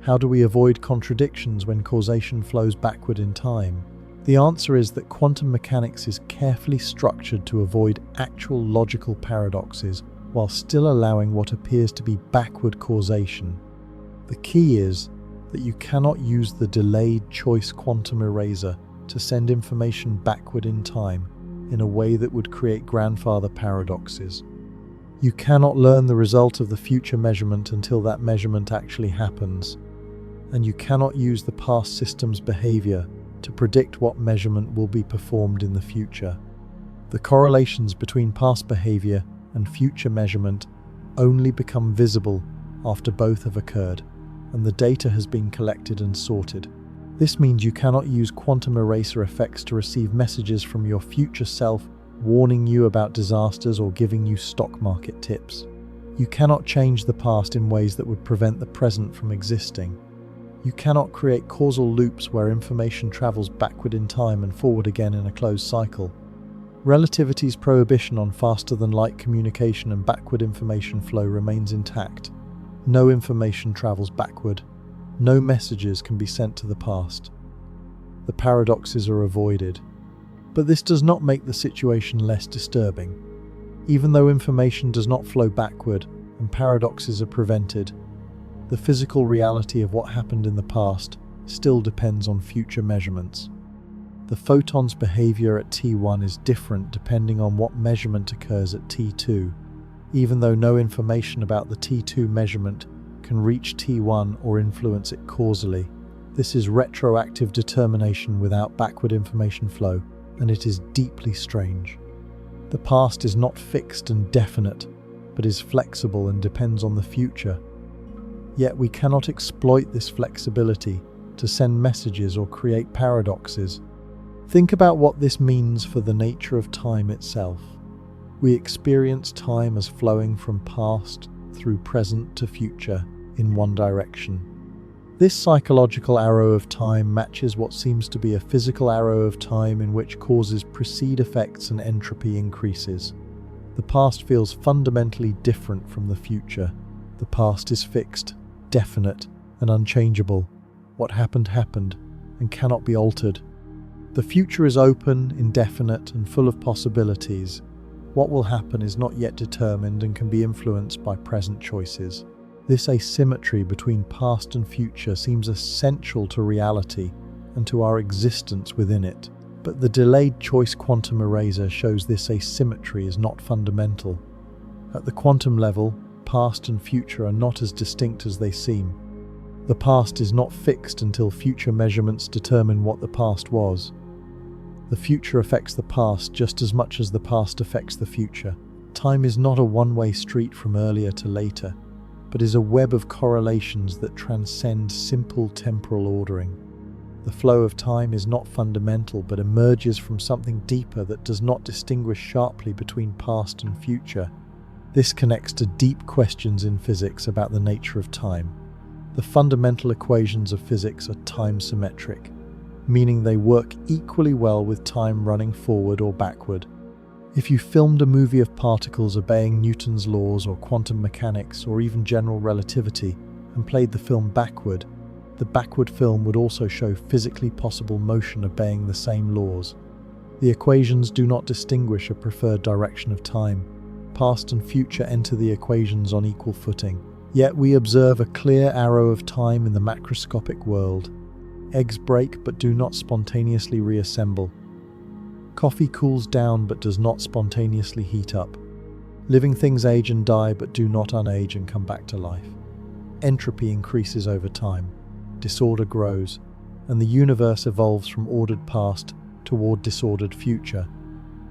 How do we avoid contradictions when causation flows backward in time? The answer is that quantum mechanics is carefully structured to avoid actual logical paradoxes while still allowing what appears to be backward causation. The key is that you cannot use the delayed choice quantum eraser to send information backward in time in a way that would create grandfather paradoxes. You cannot learn the result of the future measurement until that measurement actually happens, and you cannot use the past system's behavior to predict what measurement will be performed in the future. The correlations between past behavior and future measurement only become visible after both have occurred, and the data has been collected and sorted. This means you cannot use quantum eraser effects to receive messages from your future self warning you about disasters or giving you stock market tips. You cannot change the past in ways that would prevent the present from existing. You cannot create causal loops where information travels backward in time and forward again in a closed cycle. Relativity's prohibition on faster-than-light communication and backward information flow remains intact. No information travels backward. No messages can be sent to the past. The paradoxes are avoided. But this does not make the situation less disturbing. Even though information does not flow backward and paradoxes are prevented, the physical reality of what happened in the past still depends on future measurements. The photon's behavior at t1 is different depending on what measurement occurs at t2, even though no information about the t2 measurement can reach t1 or influence it causally. This is retroactive determination without backward information flow, and it is deeply strange. The past is not fixed and definite, but is flexible and depends on the future. Yet we cannot exploit this flexibility to send messages or create paradoxes. Think about what this means for the nature of time itself. We experience time as flowing from past through present to future in one direction. This psychological arrow of time matches what seems to be a physical arrow of time in which causes precede effects and entropy increases. The past feels fundamentally different from the future. The past is fixed, definite, and unchangeable. What happened happened, and cannot be altered. The future is open, indefinite, and full of possibilities. What will happen is not yet determined and can be influenced by present choices. This asymmetry between past and future seems essential to reality and to our existence within it. But the delayed choice quantum eraser shows this asymmetry is not fundamental. At the quantum level, past and future are not as distinct as they seem. The past is not fixed until future measurements determine what the past was. The future affects the past just as much as the past affects the future. Time is not a one-way street from earlier to later, but is a web of correlations that transcend simple temporal ordering. The flow of time is not fundamental but emerges from something deeper that does not distinguish sharply between past and future. This connects to deep questions in physics about the nature of time. The fundamental equations of physics are time-symmetric, meaning they work equally well with time running forward or backward. If you filmed a movie of particles obeying Newton's laws or quantum mechanics or even general relativity and played the film backward, the backward film would also show physically possible motion obeying the same laws. The equations do not distinguish a preferred direction of time. Past and future enter the equations on equal footing. Yet we observe a clear arrow of time in the macroscopic world. Eggs break but do not spontaneously reassemble. Coffee cools down but does not spontaneously heat up. Living things age and die but do not unage and come back to life. Entropy increases over time. Disorder grows, and the universe evolves from ordered past toward disordered future.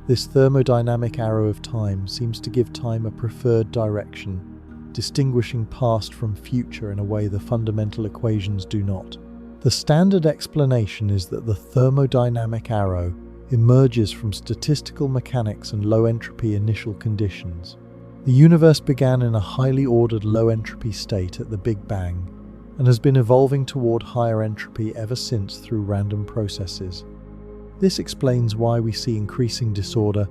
This thermodynamic arrow of time seems to give time a preferred direction, distinguishing past from future in a way the fundamental equations do not. The standard explanation is that the thermodynamic arrow emerges from statistical mechanics and low-entropy initial conditions. The universe began in a highly ordered low-entropy state at the Big Bang, and has been evolving toward higher entropy ever since through random processes. This explains why we see increasing disorder,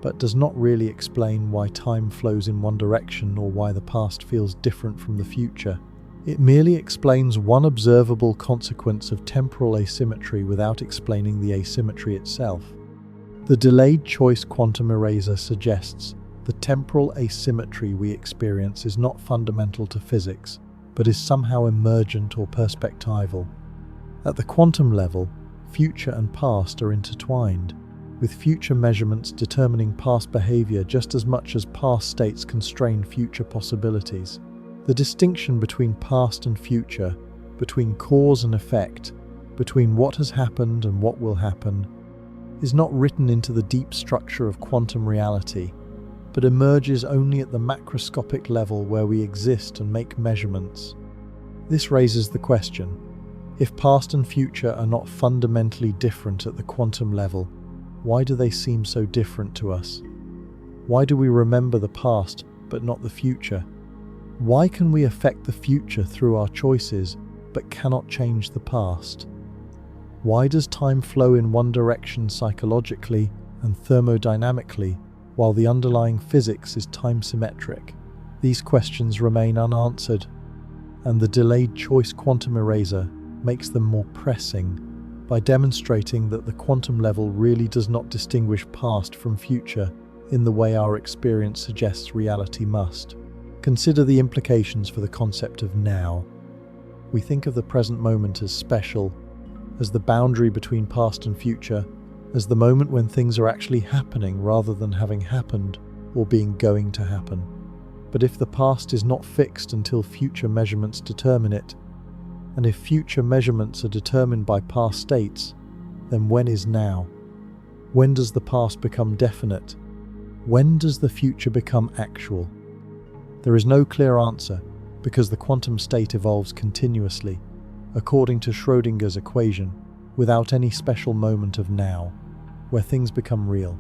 but does not really explain why time flows in one direction or why the past feels different from the future. It merely explains one observable consequence of temporal asymmetry without explaining the asymmetry itself. The delayed choice quantum eraser suggests the temporal asymmetry we experience is not fundamental to physics, but is somehow emergent or perspectival. At the quantum level, future and past are intertwined, with future measurements determining past behavior just as much as past states constrain future possibilities. The distinction between past and future, between cause and effect, between what has happened and what will happen, is not written into the deep structure of quantum reality, but emerges only at the macroscopic level where we exist and make measurements. This raises the question: if past and future are not fundamentally different at the quantum level, why do they seem so different to us? Why do we remember the past but not the future? Why can we affect the future through our choices but cannot change the past? Why does time flow in one direction psychologically and thermodynamically, while the underlying physics is time-symmetric? These questions remain unanswered, and the delayed choice quantum eraser makes them more pressing by demonstrating that the quantum level really does not distinguish past from future in the way our experience suggests reality must. Consider the implications for the concept of now. We think of the present moment as special, as the boundary between past and future, as the moment when things are actually happening rather than having happened or being going to happen. But if the past is not fixed until future measurements determine it, and if future measurements are determined by past states, then when is now? When does the past become definite? When does the future become actual? There is no clear answer, because the quantum state evolves continuously, according to Schrödinger's equation, without any special moment of now, where things become real.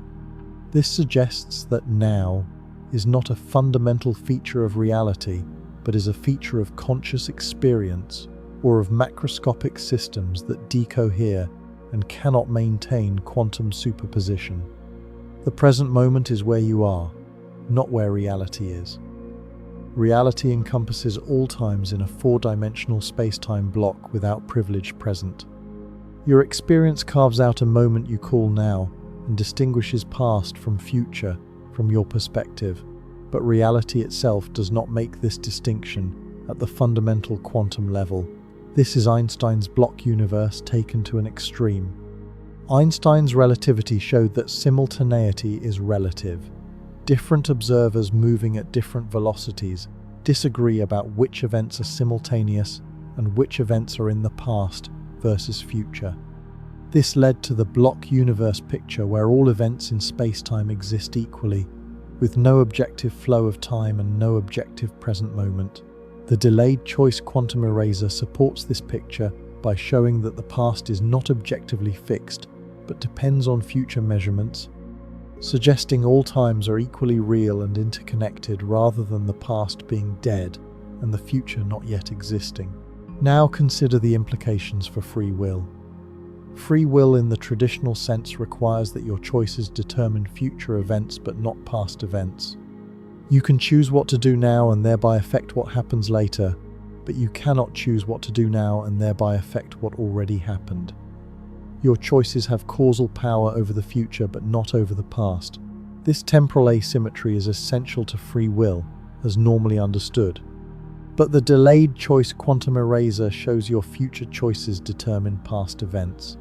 This suggests that now is not a fundamental feature of reality, but is a feature of conscious experience or of macroscopic systems that decohere and cannot maintain quantum superposition. The present moment is where you are, not where reality is. Reality encompasses all times in a four-dimensional space-time block without privilege present. Your experience carves out a moment you call now and distinguishes past from future from your perspective, but reality itself does not make this distinction at the fundamental quantum level. This is Einstein's block universe taken to an extreme. Einstein's relativity showed that simultaneity is relative. Different observers moving at different velocities disagree about which events are simultaneous and which events are in the past versus future. This led to the block universe picture where all events in space-time exist equally, with no objective flow of time and no objective present moment. The delayed choice quantum eraser supports this picture by showing that the past is not objectively fixed, but depends on future measurements, suggesting all times are equally real and interconnected rather than the past being dead and the future not yet existing. Now consider the implications for free will. Free will in the traditional sense requires that your choices determine future events but not past events. You can choose what to do now and thereby affect what happens later, but you cannot choose what to do now and thereby affect what already happened. Your choices have causal power over the future but not over the past. This temporal asymmetry is essential to free will, as normally understood. But the delayed choice quantum eraser shows your future choices determine past events.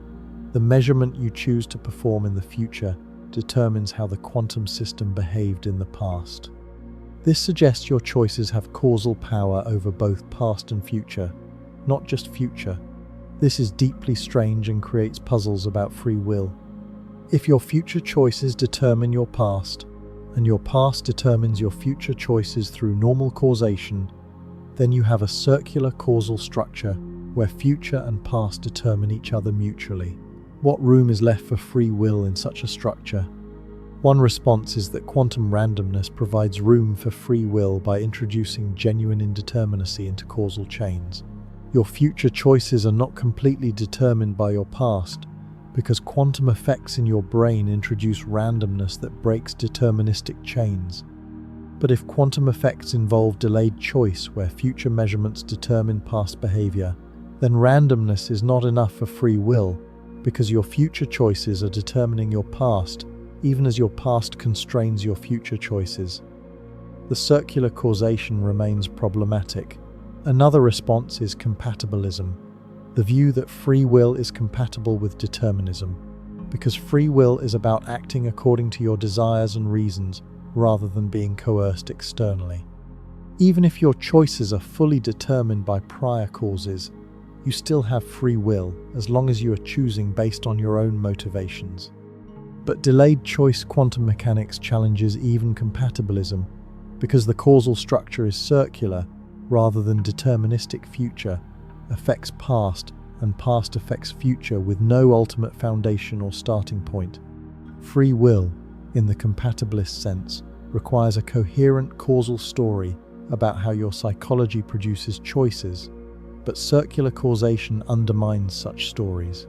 The measurement you choose to perform in the future determines how the quantum system behaved in the past. This suggests your choices have causal power over both past and future, not just future. This is deeply strange and creates puzzles about free will. If your future choices determine your past, and your past determines your future choices through normal causation, then you have a circular causal structure where future and past determine each other mutually. What room is left for free will in such a structure? One response is that quantum randomness provides room for free will by introducing genuine indeterminacy into causal chains. Your future choices are not completely determined by your past, because quantum effects in your brain introduce randomness that breaks deterministic chains. But if quantum effects involve delayed choice where future measurements determine past behavior, then randomness is not enough for free will, because your future choices are determining your past, even as your past constrains your future choices. The circular causation remains problematic. Another response is compatibilism, the view that free will is compatible with determinism, because free will is about acting according to your desires and reasons rather than being coerced externally. Even if your choices are fully determined by prior causes, you still have free will as long as you are choosing based on your own motivations. But delayed choice quantum mechanics challenges even compatibilism, because the causal structure is circular rather than deterministic. Future affects past and past affects future with no ultimate foundation or starting point. Free will, in the compatibilist sense, requires a coherent causal story about how your psychology produces choices, but circular causation undermines such stories.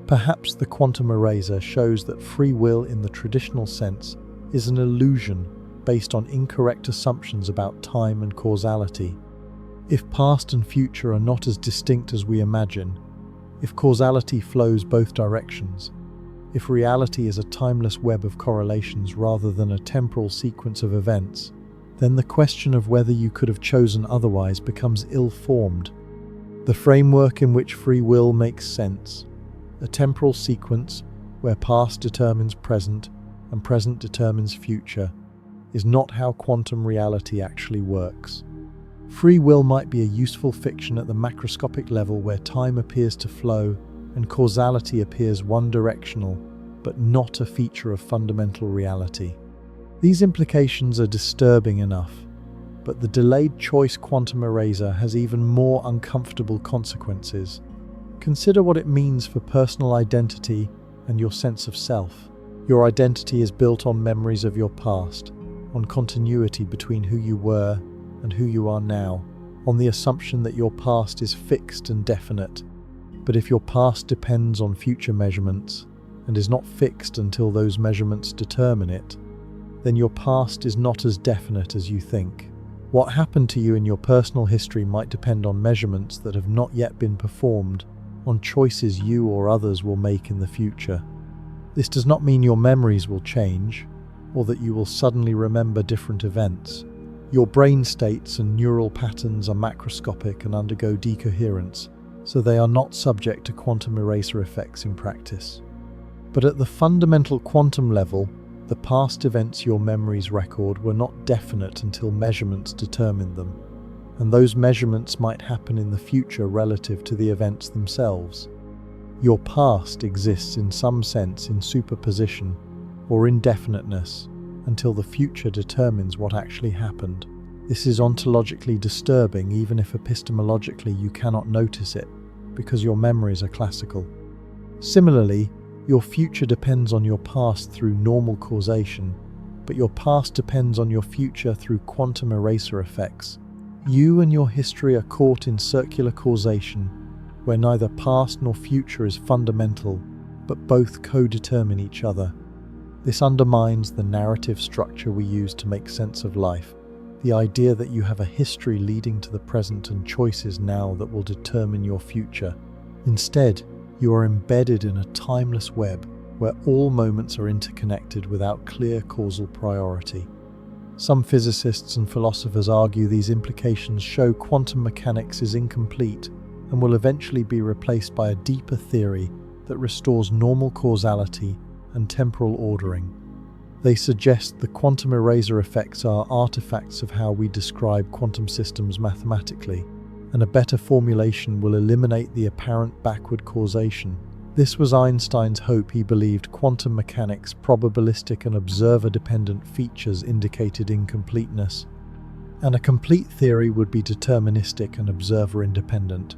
Perhaps the quantum eraser shows that free will in the traditional sense is an illusion based on incorrect assumptions about time and causality. If past and future are not as distinct as we imagine, if causality flows both directions, if reality is a timeless web of correlations rather than a temporal sequence of events, then the question of whether you could have chosen otherwise becomes ill-formed. The framework in which free will makes sense, a temporal sequence where past determines present and present determines future, is not how quantum reality actually works. Free will might be a useful fiction at the macroscopic level where time appears to flow and causality appears one-directional, but not a feature of fundamental reality. These implications are disturbing enough, but the delayed choice quantum eraser has even more uncomfortable consequences. Consider what it means for personal identity and your sense of self. Your identity is built on memories of your past, on continuity between who you were and who you are now, on the assumption that your past is fixed and definite. But if your past depends on future measurements and is not fixed until those measurements determine it, then your past is not as definite as you think. What happened to you in your personal history might depend on measurements that have not yet been performed, on choices you or others will make in the future. This does not mean your memories will change, or that you will suddenly remember different events. Your brain states and neural patterns are macroscopic and undergo decoherence, so they are not subject to quantum eraser effects in practice. But at the fundamental quantum level, the past events your memories record were not definite until measurements determined them, and those measurements might happen in the future relative to the events themselves. Your past exists in some sense in superposition or indefiniteness until the future determines what actually happened. This is ontologically disturbing even if epistemologically you cannot notice it, because your memories are classical. Similarly, your future depends on your past through normal causation, but your past depends on your future through quantum eraser effects. You and your history are caught in circular causation, where neither past nor future is fundamental, but both co-determine each other. This undermines the narrative structure we use to make sense of life, the idea that you have a history leading to the present and choices now that will determine your future. Instead, you are embedded in a timeless web where all moments are interconnected without clear causal priority. Some physicists and philosophers argue these implications show quantum mechanics is incomplete and will eventually be replaced by a deeper theory that restores normal causality and temporal ordering. They suggest the quantum eraser effects are artifacts of how we describe quantum systems mathematically, and a better formulation will eliminate the apparent backward causation. This was Einstein's hope. He believed quantum mechanics' probabilistic and observer-dependent features indicated incompleteness, and a complete theory would be deterministic and observer-independent,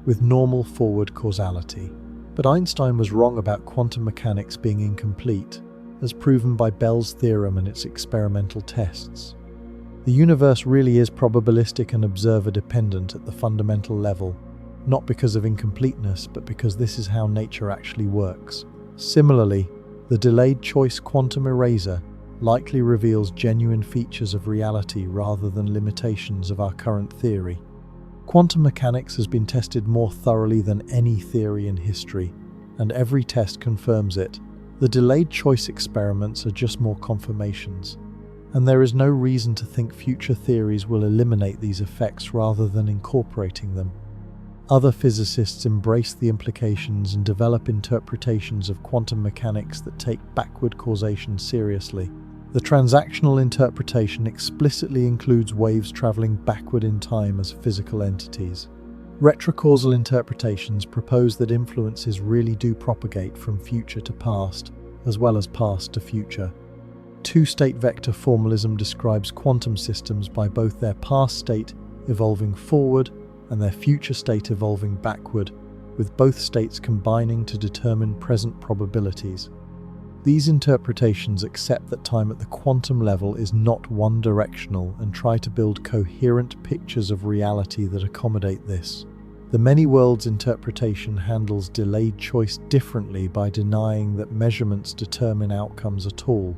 with normal forward causality. But Einstein was wrong about quantum mechanics being incomplete, as proven by Bell's theorem and its experimental tests. The universe really is probabilistic and observer-dependent at the fundamental level, not because of incompleteness, but because this is how nature actually works. Similarly, the delayed choice quantum eraser likely reveals genuine features of reality rather than limitations of our current theory. Quantum mechanics has been tested more thoroughly than any theory in history, and every test confirms it. The delayed choice experiments are just more confirmations, and there is no reason to think future theories will eliminate these effects rather than incorporating them. Other physicists embrace the implications and develop interpretations of quantum mechanics that take backward causation seriously. The transactional interpretation explicitly includes waves traveling backward in time as physical entities. Retrocausal interpretations propose that influences really do propagate from future to past, as well as past to future. Two-state vector formalism describes quantum systems by both their past state evolving forward and their future state evolving backward, with both states combining to determine present probabilities. These interpretations accept that time at the quantum level is not one-directional and try to build coherent pictures of reality that accommodate this. The many worlds interpretation handles delayed choice differently by denying that measurements determine outcomes at all.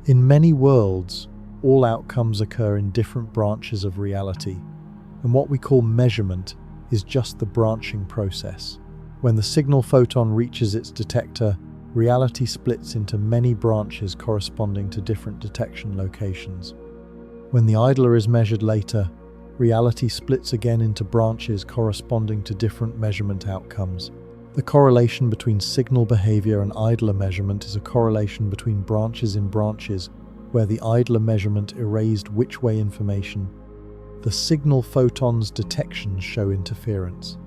In many worlds, all outcomes occur in different branches of reality, and what we call measurement is just the branching process. When the signal photon reaches its detector, reality splits into many branches corresponding to different detection locations. When the idler is measured later, reality splits again into branches corresponding to different measurement outcomes. The correlation between signal behavior and idler measurement is a correlation between branches in branches, where the idler measurement erased which-way information. The signal photon's detections show interference,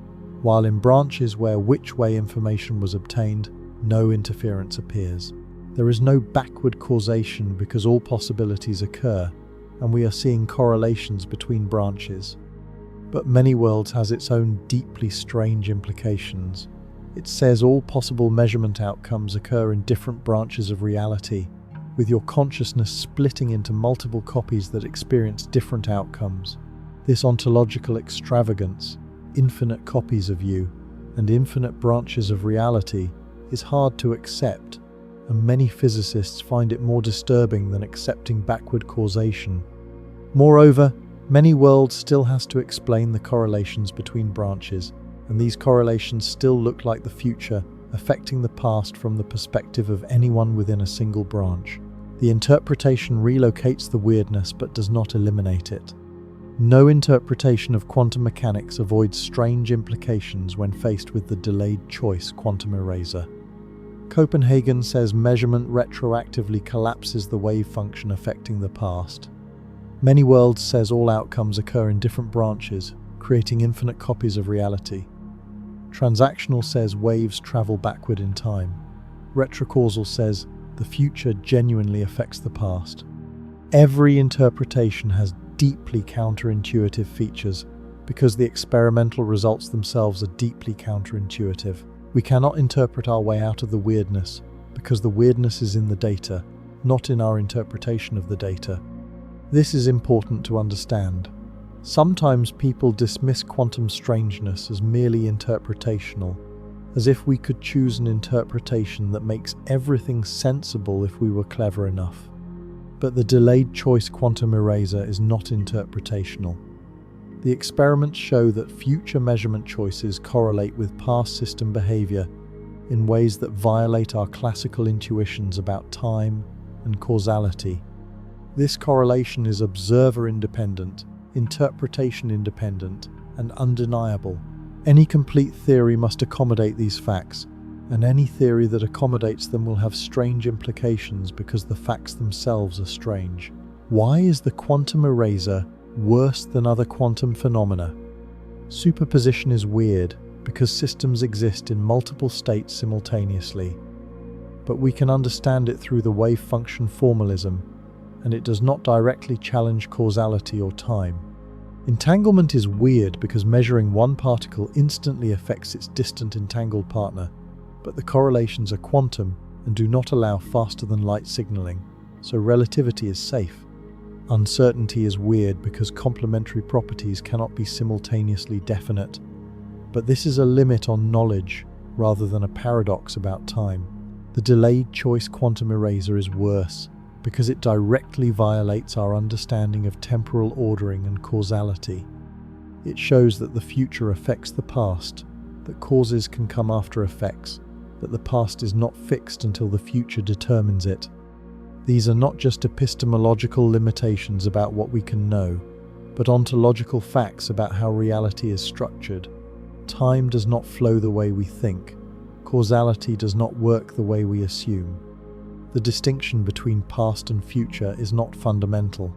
while in branches where which-way information was obtained, no interference appears. There is no backward causation because all possibilities occur, and we are seeing correlations between branches. But many worlds has its own deeply strange implications. It says all possible measurement outcomes occur in different branches of reality, with your consciousness splitting into multiple copies that experience different outcomes. This ontological extravagance, infinite copies of you, and infinite branches of reality, is hard to accept, and many physicists find it more disturbing than accepting backward causation. Moreover, many worlds still has to explain the correlations between branches, and these correlations still look like the future, affecting the past from the perspective of anyone within a single branch. The interpretation relocates the weirdness but does not eliminate it. No interpretation of quantum mechanics avoids strange implications when faced with the delayed choice quantum eraser. Copenhagen says measurement retroactively collapses the wave function affecting the past. Many worlds says all outcomes occur in different branches, creating infinite copies of reality. Transactional says waves travel backward in time. Retrocausal says the future genuinely affects the past. Every interpretation has deeply counterintuitive features because the experimental results themselves are deeply counterintuitive. We cannot interpret our way out of the weirdness because the weirdness is in the data, not in our interpretation of the data. This is important to understand. Sometimes people dismiss quantum strangeness as merely interpretational, as if we could choose an interpretation that makes everything sensible if we were clever enough. But the delayed choice quantum eraser is not interpretational. The experiments show that future measurement choices correlate with past system behavior in ways that violate our classical intuitions about time and causality. This correlation is observer-independent, interpretation-independent, and undeniable. Any complete theory must accommodate these facts, and any theory that accommodates them will have strange implications because the facts themselves are strange. Why is the quantum eraser worse than other quantum phenomena? Superposition is weird because systems exist in multiple states simultaneously, but we can understand it through the wave function formalism, and it does not directly challenge causality or time. Entanglement is weird because measuring one particle instantly affects its distant entangled partner, but the correlations are quantum and do not allow faster-than-light signaling, so relativity is safe. Uncertainty is weird because complementary properties cannot be simultaneously definite, but this is a limit on knowledge rather than a paradox about time. The delayed choice quantum eraser is worse because it directly violates our understanding of temporal ordering and causality. It shows that the future affects the past, that causes can come after effects, that the past is not fixed until the future determines it. These are not just epistemological limitations about what we can know, but ontological facts about how reality is structured. Time does not flow the way we think. Causality does not work the way we assume. The distinction between past and future is not fundamental.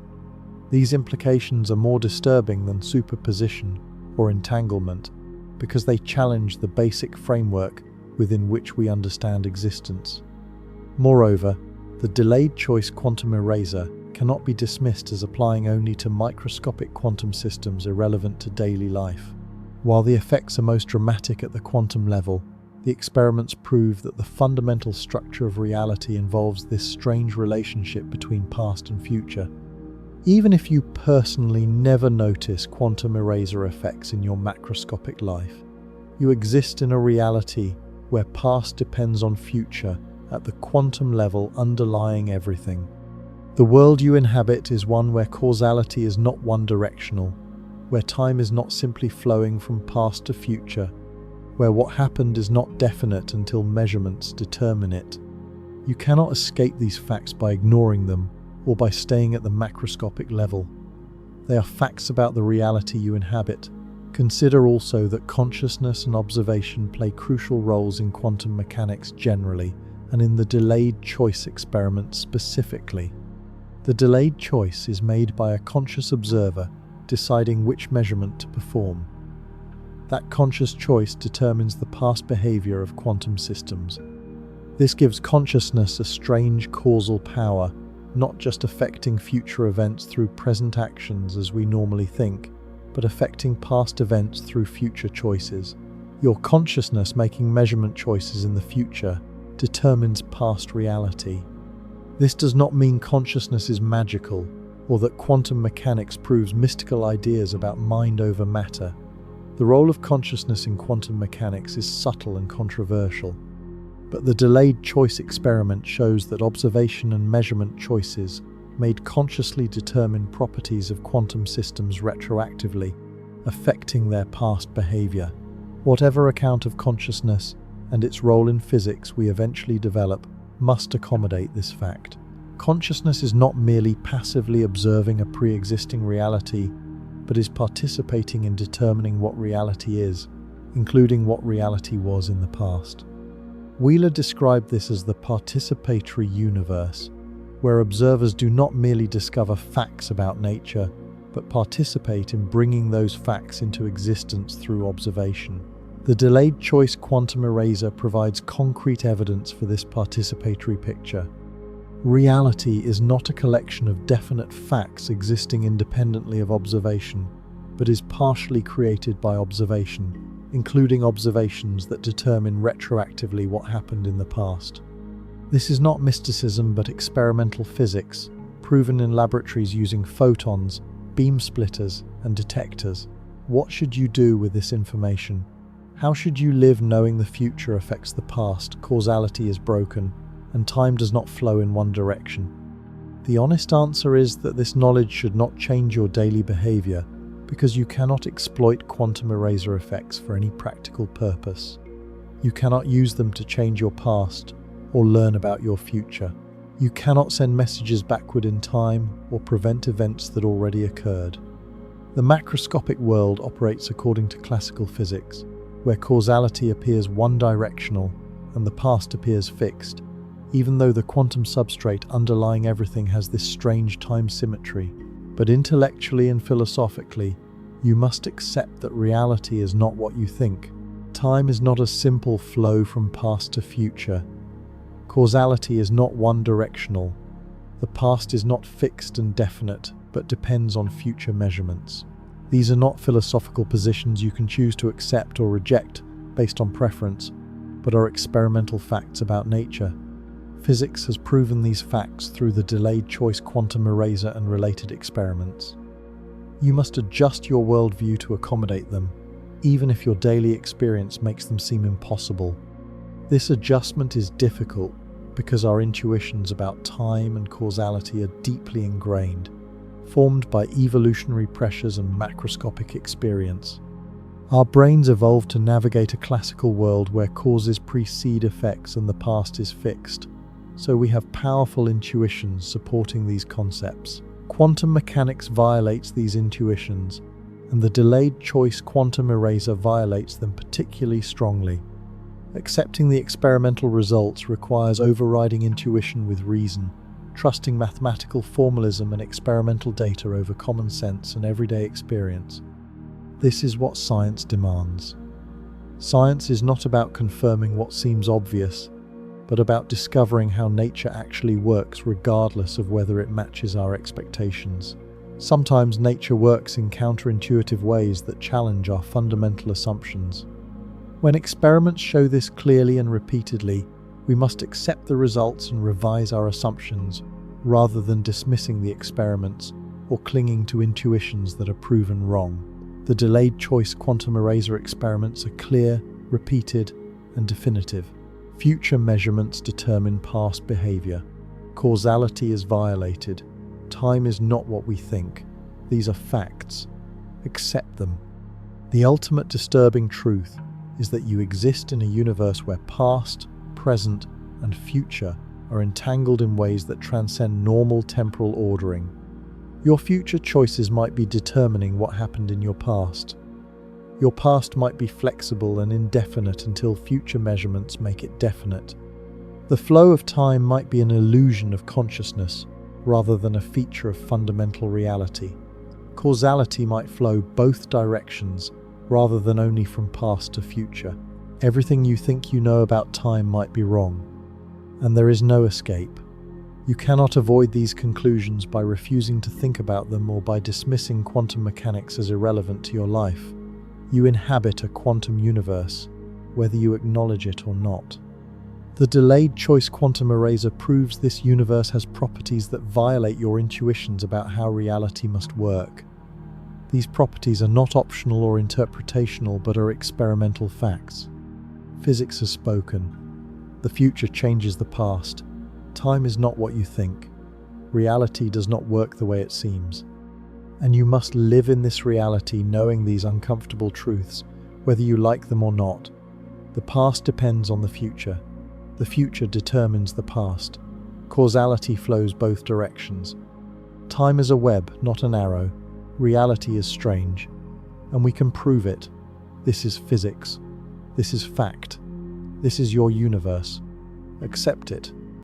These implications are more disturbing than superposition or entanglement because they challenge the basic framework within which we understand existence. Moreover, the delayed choice quantum eraser cannot be dismissed as applying only to microscopic quantum systems irrelevant to daily life. While the effects are most dramatic at the quantum level, the experiments prove that the fundamental structure of reality involves this strange relationship between past and future. Even if you personally never notice quantum eraser effects in your macroscopic life, you exist in a reality where past depends on future at the quantum level underlying everything. The world you inhabit is one where causality is not one-directional, where time is not simply flowing from past to future, where what happened is not definite until measurements determine it. You cannot escape these facts by ignoring them or by staying at the macroscopic level. They are facts about the reality you inhabit. Consider also that consciousness and observation play crucial roles in quantum mechanics generally, and in the delayed choice experiment specifically. The delayed choice is made by a conscious observer deciding which measurement to perform. That conscious choice determines the past behavior of quantum systems. This gives consciousness a strange causal power, not just affecting future events through present actions as we normally think, but affecting past events through future choices. Your consciousness making measurement choices in the future determines past reality. This does not mean consciousness is magical, or that quantum mechanics proves mystical ideas about mind over matter. The role of consciousness in quantum mechanics is subtle and controversial. But the delayed choice experiment shows that observation and measurement choices made consciously determine properties of quantum systems retroactively, affecting their past behavior. Whatever account of consciousness and its role in physics we eventually develop must accommodate this fact. Consciousness is not merely passively observing a pre-existing reality, but is participating in determining what reality is, including what reality was in the past. Wheeler described this as the participatory universe, where observers do not merely discover facts about nature, but participate in bringing those facts into existence through observation. The delayed choice quantum eraser provides concrete evidence for this participatory picture. Reality is not a collection of definite facts existing independently of observation, but is partially created by observation, including observations that determine retroactively what happened in the past. This is not mysticism but experimental physics, proven in laboratories using photons, beam splitters, and detectors. What should you do with this information? How should you live knowing the future affects the past, causality is broken, and time does not flow in one direction? The honest answer is that this knowledge should not change your daily behavior, because you cannot exploit quantum eraser effects for any practical purpose. You cannot use them to change your past or learn about your future. You cannot send messages backward in time or prevent events that already occurred. The macroscopic world operates according to classical physics, where causality appears one-directional and the past appears fixed, even though the quantum substrate underlying everything has this strange time symmetry. But intellectually and philosophically, you must accept that reality is not what you think. Time is not a simple flow from past to future. Causality is not one-directional. The past is not fixed and definite, but depends on future measurements. These are not philosophical positions you can choose to accept or reject based on preference, but are experimental facts about nature. Physics has proven these facts through the delayed choice quantum eraser and related experiments. You must adjust your worldview to accommodate them, even if your daily experience makes them seem impossible. This adjustment is difficult because our intuitions about time and causality are deeply ingrained, formed by evolutionary pressures and macroscopic experience. Our brains evolved to navigate a classical world where causes precede effects and the past is fixed, so we have powerful intuitions supporting these concepts. Quantum mechanics violates these intuitions, and the delayed choice quantum eraser violates them particularly strongly. Accepting the experimental results requires overriding intuition with reason, trusting mathematical formalism and experimental data over common sense and everyday experience. This is what science demands. Science is not about confirming what seems obvious, but about discovering how nature actually works regardless of whether it matches our expectations. Sometimes nature works in counterintuitive ways that challenge our fundamental assumptions. When experiments show this clearly and repeatedly, we must accept the results and revise our assumptions, rather than dismissing the experiments or clinging to intuitions that are proven wrong. The delayed choice quantum eraser experiments are clear, repeated, and definitive. Future measurements determine past behavior. Causality is violated. Time is not what we think. These are facts. Accept them. The ultimate disturbing truth is that you exist in a universe where past, present, and future are entangled in ways that transcend normal temporal ordering. Your future choices might be determining what happened in your past. Your past might be flexible and indefinite until future measurements make it definite. The flow of time might be an illusion of consciousness rather than a feature of fundamental reality. Causality might flow both directions rather than only from past to future. Everything you think you know about time might be wrong, and there is no escape. You cannot avoid these conclusions by refusing to think about them or by dismissing quantum mechanics as irrelevant to your life. You inhabit a quantum universe, whether you acknowledge it or not. The delayed choice quantum eraser proves this universe has properties that violate your intuitions about how reality must work. These properties are not optional or interpretational, but are experimental facts. Physics has spoken. The future changes the past. Time is not what you think. Reality does not work the way it seems. And you must live in this reality knowing these uncomfortable truths, whether you like them or not. The past depends on the future. The future determines the past. Causality flows both directions. Time is a web, not an arrow. Reality is strange. And we can prove it. This is physics. This is fact. This is your universe. Accept it.